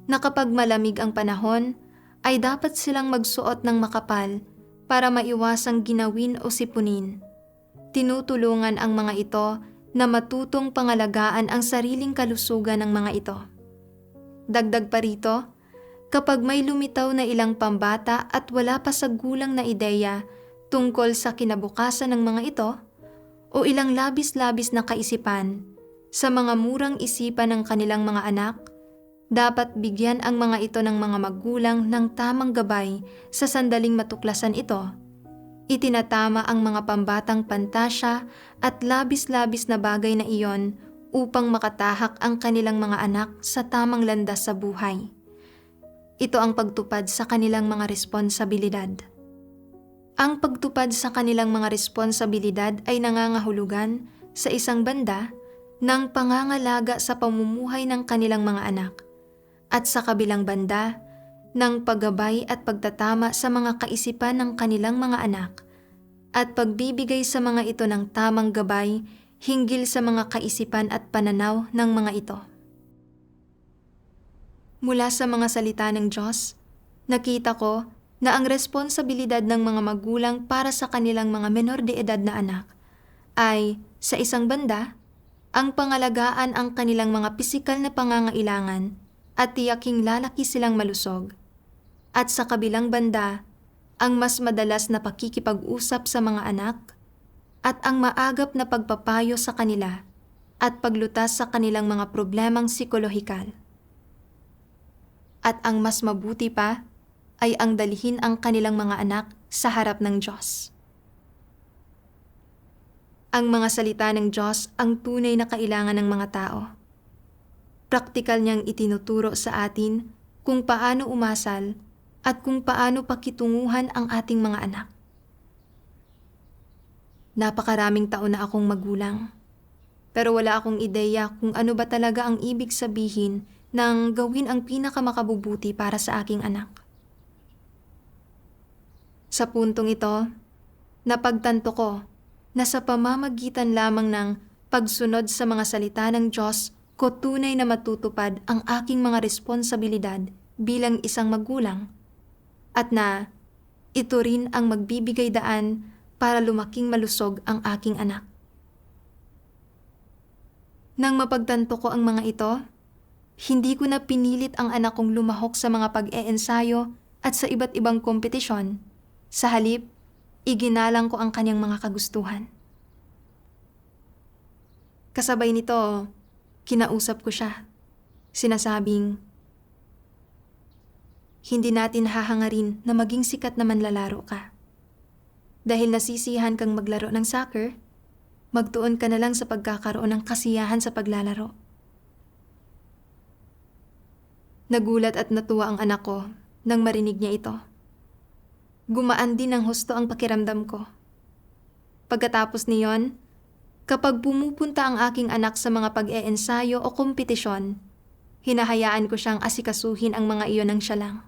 na kapag malamig ang panahon ay dapat silang magsuot ng makapal para maiwasang ginawin o sipunin. Tinutulungan ang mga ito na matutong pangalagaan ang sariling kalusugan ng mga ito. Dagdag pa rito, kapag may lumitaw na ilang pambata at wala pa sa gulang na ideya tungkol sa kinabukasan ng mga ito, o ilang labis-labis na kaisipan sa mga murang isipan ng kanilang mga anak, dapat bigyan ang mga ito ng mga magulang ng tamang gabay sa sandaling matuklasan ito. Itinatama ang mga pambatang pantasya at labis-labis na bagay na iyon upang makatahak ang kanilang mga anak sa tamang landas sa buhay. Ito ang pagtupad sa kanilang mga responsibilidad. Ang pagtupad sa kanilang mga responsibilidad ay nangangahulugan sa isang banda ng pangangalaga sa pamumuhay ng kanilang mga anak at sa kabilang banda ng paggabay at pagtatama sa mga kaisipan ng kanilang mga anak at pagbibigay sa mga ito ng tamang gabay hinggil sa mga kaisipan at pananaw ng mga ito. Mula sa mga salita ng Diyos, nakita ko na ang responsibilidad ng mga magulang para sa kanilang mga menor de edad na anak ay, sa isang banda, ang pangalagaan ang kanilang mga pisikal na pangangailangan at tiyaking lalaki silang malusog. At sa kabilang banda, ang mas madalas na pakikipag-usap sa mga anak at ang maagap na pagpapayo sa kanila at paglutas sa kanilang mga problemang psikolohikal. At ang mas mabuti pa ay ang dalhin ang kanilang mga anak sa harap ng Diyos. Ang mga salita ng Diyos ang tunay na kailangan ng mga tao. Praktikal niyang itinuturo sa atin kung paano umasal at kung paano pakitunguhan ang ating mga anak. Napakaraming taon na akong magulang, pero wala akong ideya kung ano ba talaga ang ibig sabihin ng gawin ang pinakamakabubuti para sa aking anak. Sa puntong ito, napagtanto ko na sa pamamagitan lamang ng pagsunod sa mga salita ng Diyos ko tunay na matutupad ang aking mga responsibilidad bilang isang magulang at na ito rin ang magbibigay daan para lumaking malusog ang aking anak. Nang mapagtanto ko ang mga ito, hindi ko na pinilit ang anak kong lumahok sa mga pag-eensayo at sa iba't ibang kompetisyon. Sa halip, iginalang ko ang kanyang mga kagustuhan. Kasabay nito, kinausap ko siya. Sinasabing, hindi natin hahangarin na maging sikat na manlalaro ka. Dahil nasisiyahan kang maglaro ng soccer, magtuon ka na lang sa pagkakaroon ng kasiyahan sa paglalaro. Nagulat at natuwa ang anak ko nang marinig niya ito. Gumaan din ng husto ang pakiramdam ko. Pagkatapos niyon, kapag pumupunta ang aking anak sa mga pag-eensayo o kompetisyon, hinahayaan ko siyang asikasuhin ang mga iyon ng siya lang.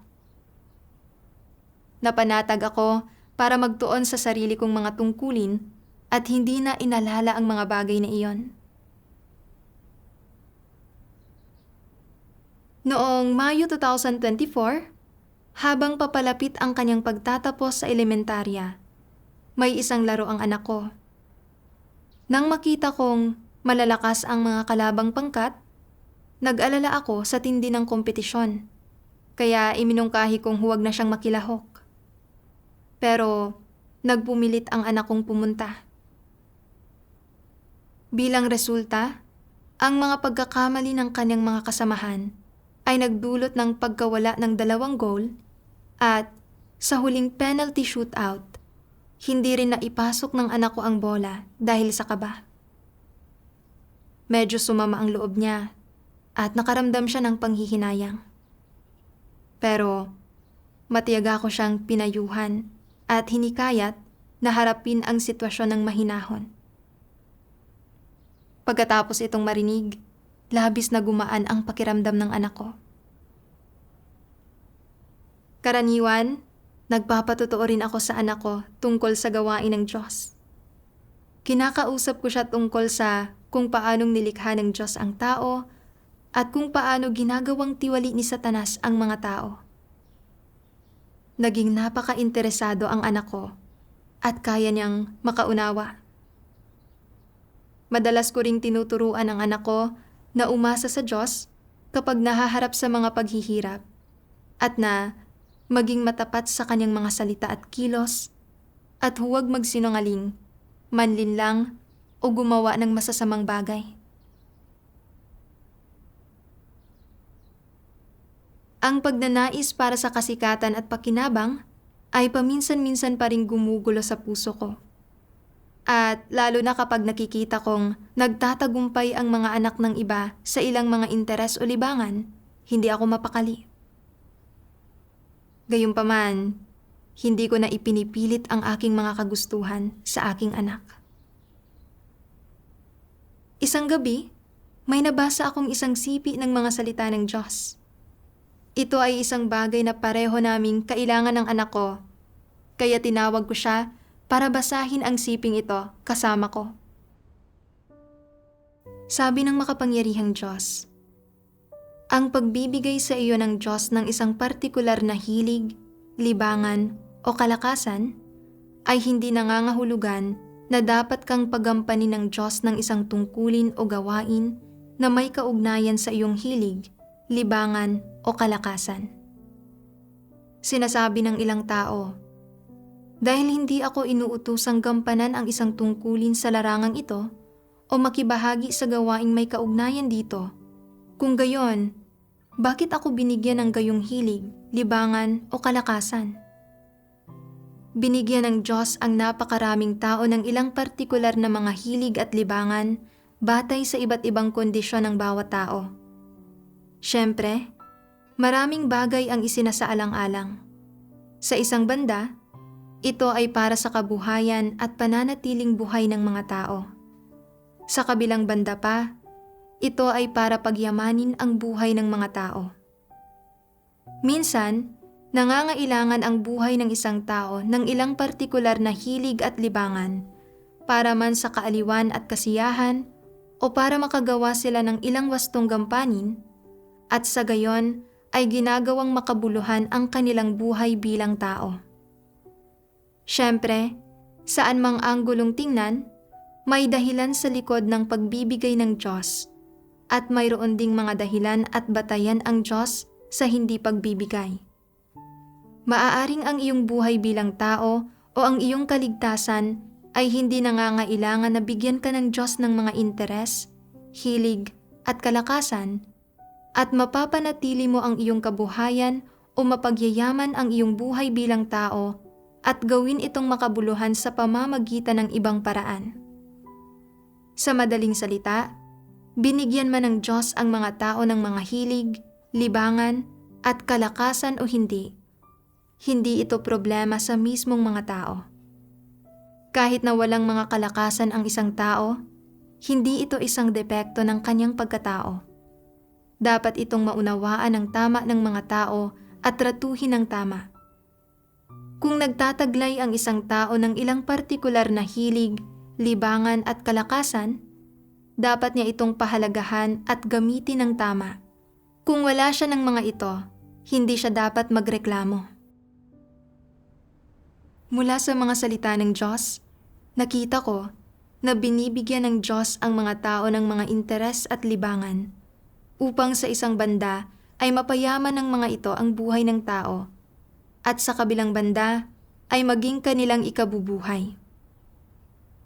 Napanatag ako para magtuon sa sarili kong mga tungkulin at hindi na inalala ang mga bagay na iyon. Noong Mayo 2024, habang papalapit ang kanyang pagtatapos sa elementarya, may isang laro ang anak ko. Nang makita kong malalakas ang mga kalabang pangkat, nag-alala ako sa tindi ng kompetisyon, kaya iminungkahi kong huwag na siyang makilahok. Pero nagpumilit ang anak kong pumunta. Bilang resulta, ang mga pagkakamali ng kanyang mga kasamahan ay nagdulot ng pagkawala ng 2 goal at sa huling penalty shootout, hindi rin naipasok ng anak ko ang bola dahil sa kaba. Medyo sumama ang loob niya at nakaramdam siya ng panghihinayang. Pero matiyaga ko siyang pinayuhan at hinikayat na harapin ang sitwasyon ng mahinahon. Pagkatapos itong marinig, labis na gumaan ang pakiramdam ng anak ko. Karaniwan, nagpapatotoo rin ako sa anak ko tungkol sa gawain ng Diyos. Kinakausap ko siya tungkol sa kung paanong nilikha ng Diyos ang tao at kung paano ginagawang tiwali ni Satanas ang mga tao. Naging napaka-interesado ang anak ko at kaya niyang makaunawa. Madalas ko ring tinuturuan ang anak ko na umasa sa Diyos kapag nahaharap sa mga paghihirap at na maging matapat sa kanyang mga salita at kilos at huwag magsinungaling, manlinlang o gumawa ng masasamang bagay. Ang pagnanais para sa kasikatan at pakinabang ay paminsan-minsan pa ring gumugulo sa puso ko. At lalo na kapag nakikita kong nagtatagumpay ang mga anak ng iba sa ilang mga interes o libangan, hindi ako mapakali. Gayunpaman, hindi ko na ipinipilit ang aking mga kagustuhan sa aking anak. Isang gabi, may nabasa akong isang sipi ng mga salita ng Diyos. Ito ay isang bagay na pareho naming kailangan ng anak ko, kaya tinawag ko siya para basahin ang siping ito kasama ko. Sabi ng makapangyarihang Diyos, ang pagbibigay sa iyo ng Diyos ng isang partikular na hilig, libangan o kalakasan ay hindi nangangahulugan na dapat kang pagampanin ng Diyos ng isang tungkulin o gawain na may kaugnayan sa iyong hilig, libangan o kalakasan. Sinasabi ng ilang tao, dahil hindi ako inuutusang gampanan ang isang tungkulin sa larangang ito o makibahagi sa gawaing may kaugnayan dito, kung gayon, bakit ako binigyan ng gayong hilig, libangan o kalakasan? binigyan ng Diyos ang napakaraming tao ng ilang partikular na mga hilig at libangan batay sa iba't ibang kondisyon ng bawat tao. Siyempre, maraming bagay ang isinasaalang-alang. Sa isang banda, ito ay para sa kabuhayan at pananatiling buhay ng mga tao. Sa kabilang banda pa, ito ay para pagyamanin ang buhay ng mga tao. Minsan, nangangailangan ang buhay ng isang tao ng ilang partikular na hilig at libangan para man sa kaaliwan at kasiyahan o para makagawa sila ng ilang wastong gampanin at sa gayon ay ginagawang makabuluhan ang kanilang buhay bilang tao. Siyempre, saan mang anggulong tingnan, may dahilan sa likod ng pagbibigay ng Diyos at mayroon ding mga dahilan at batayan ang Diyos sa hindi pagbibigay. Maaaring ang iyong buhay bilang tao o ang iyong kaligtasan ay hindi nangangailangan na bigyan ka ng Diyos ng mga interes, hilig at kalakasan at mapapanatili mo ang iyong kabuhayan o mapagyayaman ang iyong buhay bilang tao at gawin itong makabuluhan sa pamamagitan ng ibang paraan. Sa madaling salita, binigyan man ng Diyos ang mga tao ng mga hilig, libangan at kalakasan o hindi ito problema sa mismong mga tao. Kahit na walang mga kalakasan ang isang tao, hindi ito isang depekto ng kanyang pagkatao. Dapat itong maunawaan ng tama ng mga tao at tratuhin ng tama. Kung nagtataglay ang isang tao ng ilang partikular na hilig, libangan at kalakasan, dapat niya itong pahalagahan at gamitin ng tama. Kung wala siya ng mga ito, hindi siya dapat magreklamo. Mula sa mga salita ng Diyos, nakita ko na binibigyan ng Diyos ang mga tao ng mga interes at libangan upang sa isang banda ay mapayaman ng mga ito ang buhay ng tao at sa kabilang banda ay maging kanilang ikabubuhay.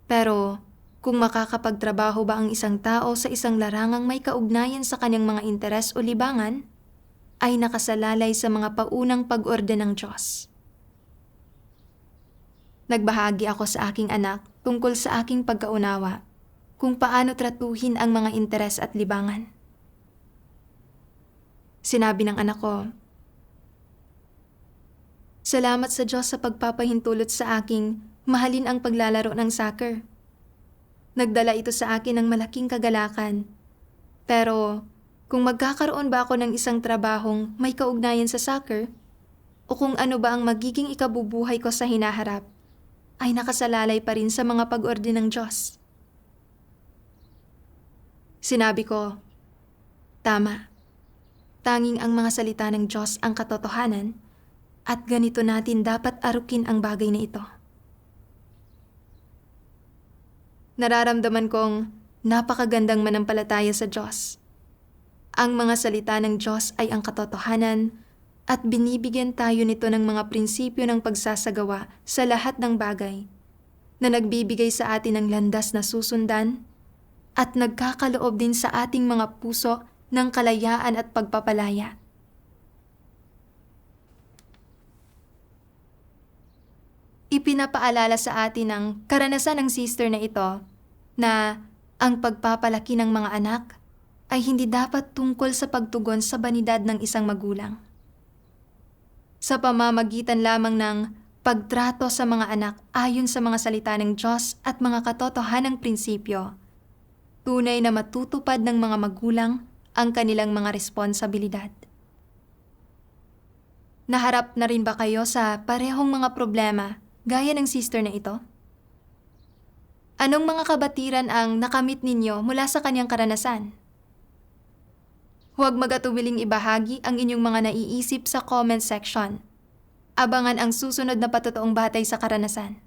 Pero kung makakapagtrabaho ba ang isang tao sa isang larangang may kaugnayan sa kanyang mga interes o libangan, ay nakasalalay sa mga paunang pag-orde ng Diyos. Nagbahagi ako sa aking anak tungkol sa aking pagkaunawa kung paano tratuhin ang mga interes at libangan. Sinabi ng anak ko, "Salamat sa Diyos sa pagpapahintulot sa aking mahalin ang paglalaro ng soccer. Nagdala ito sa akin ng malaking kagalakan. Pero kung magkakaroon ba ako ng isang trabahong may kaugnayan sa soccer, o kung ano ba ang magiging ikabubuhay ko sa hinaharap, ay nakasalalay pa rin sa mga pag-orde ng Diyos." Sinabi ko, "Tama. Tanging ang mga salita ng Diyos ang katotohanan at ganito natin dapat arukin ang bagay na ito." Nararamdaman kong napakagandang manampalataya sa Diyos. Ang mga salita ng Diyos ay ang katotohanan at binibigyan tayo nito ng mga prinsipyo ng pagsasagawa sa lahat ng bagay na nagbibigay sa atin ng landas na susundan at nagkakaloob din sa ating mga puso ng kalayaan at pagpapalaya. Ipinapaalala sa atin ng karanasan ng sister na ito na ang pagpapalaki ng mga anak ay hindi dapat tungkol sa pagtugon sa banidad ng isang magulang. Sa pamamagitan lamang ng pagtrato sa mga anak ayon sa mga salita ng Diyos at mga katotohanang prinsipyo, tunay na matutupad ng mga magulang ang kanilang mga responsibilidad. Naharap na rin ba kayo sa parehong mga problema gaya ng sister na ito? Anong mga kabatiran ang nakamit ninyo mula sa kanyang karanasan? Huwag mag-atubiling ibahagi ang inyong mga naiisip sa comment section. Abangan ang susunod na patotoong batay sa karanasan.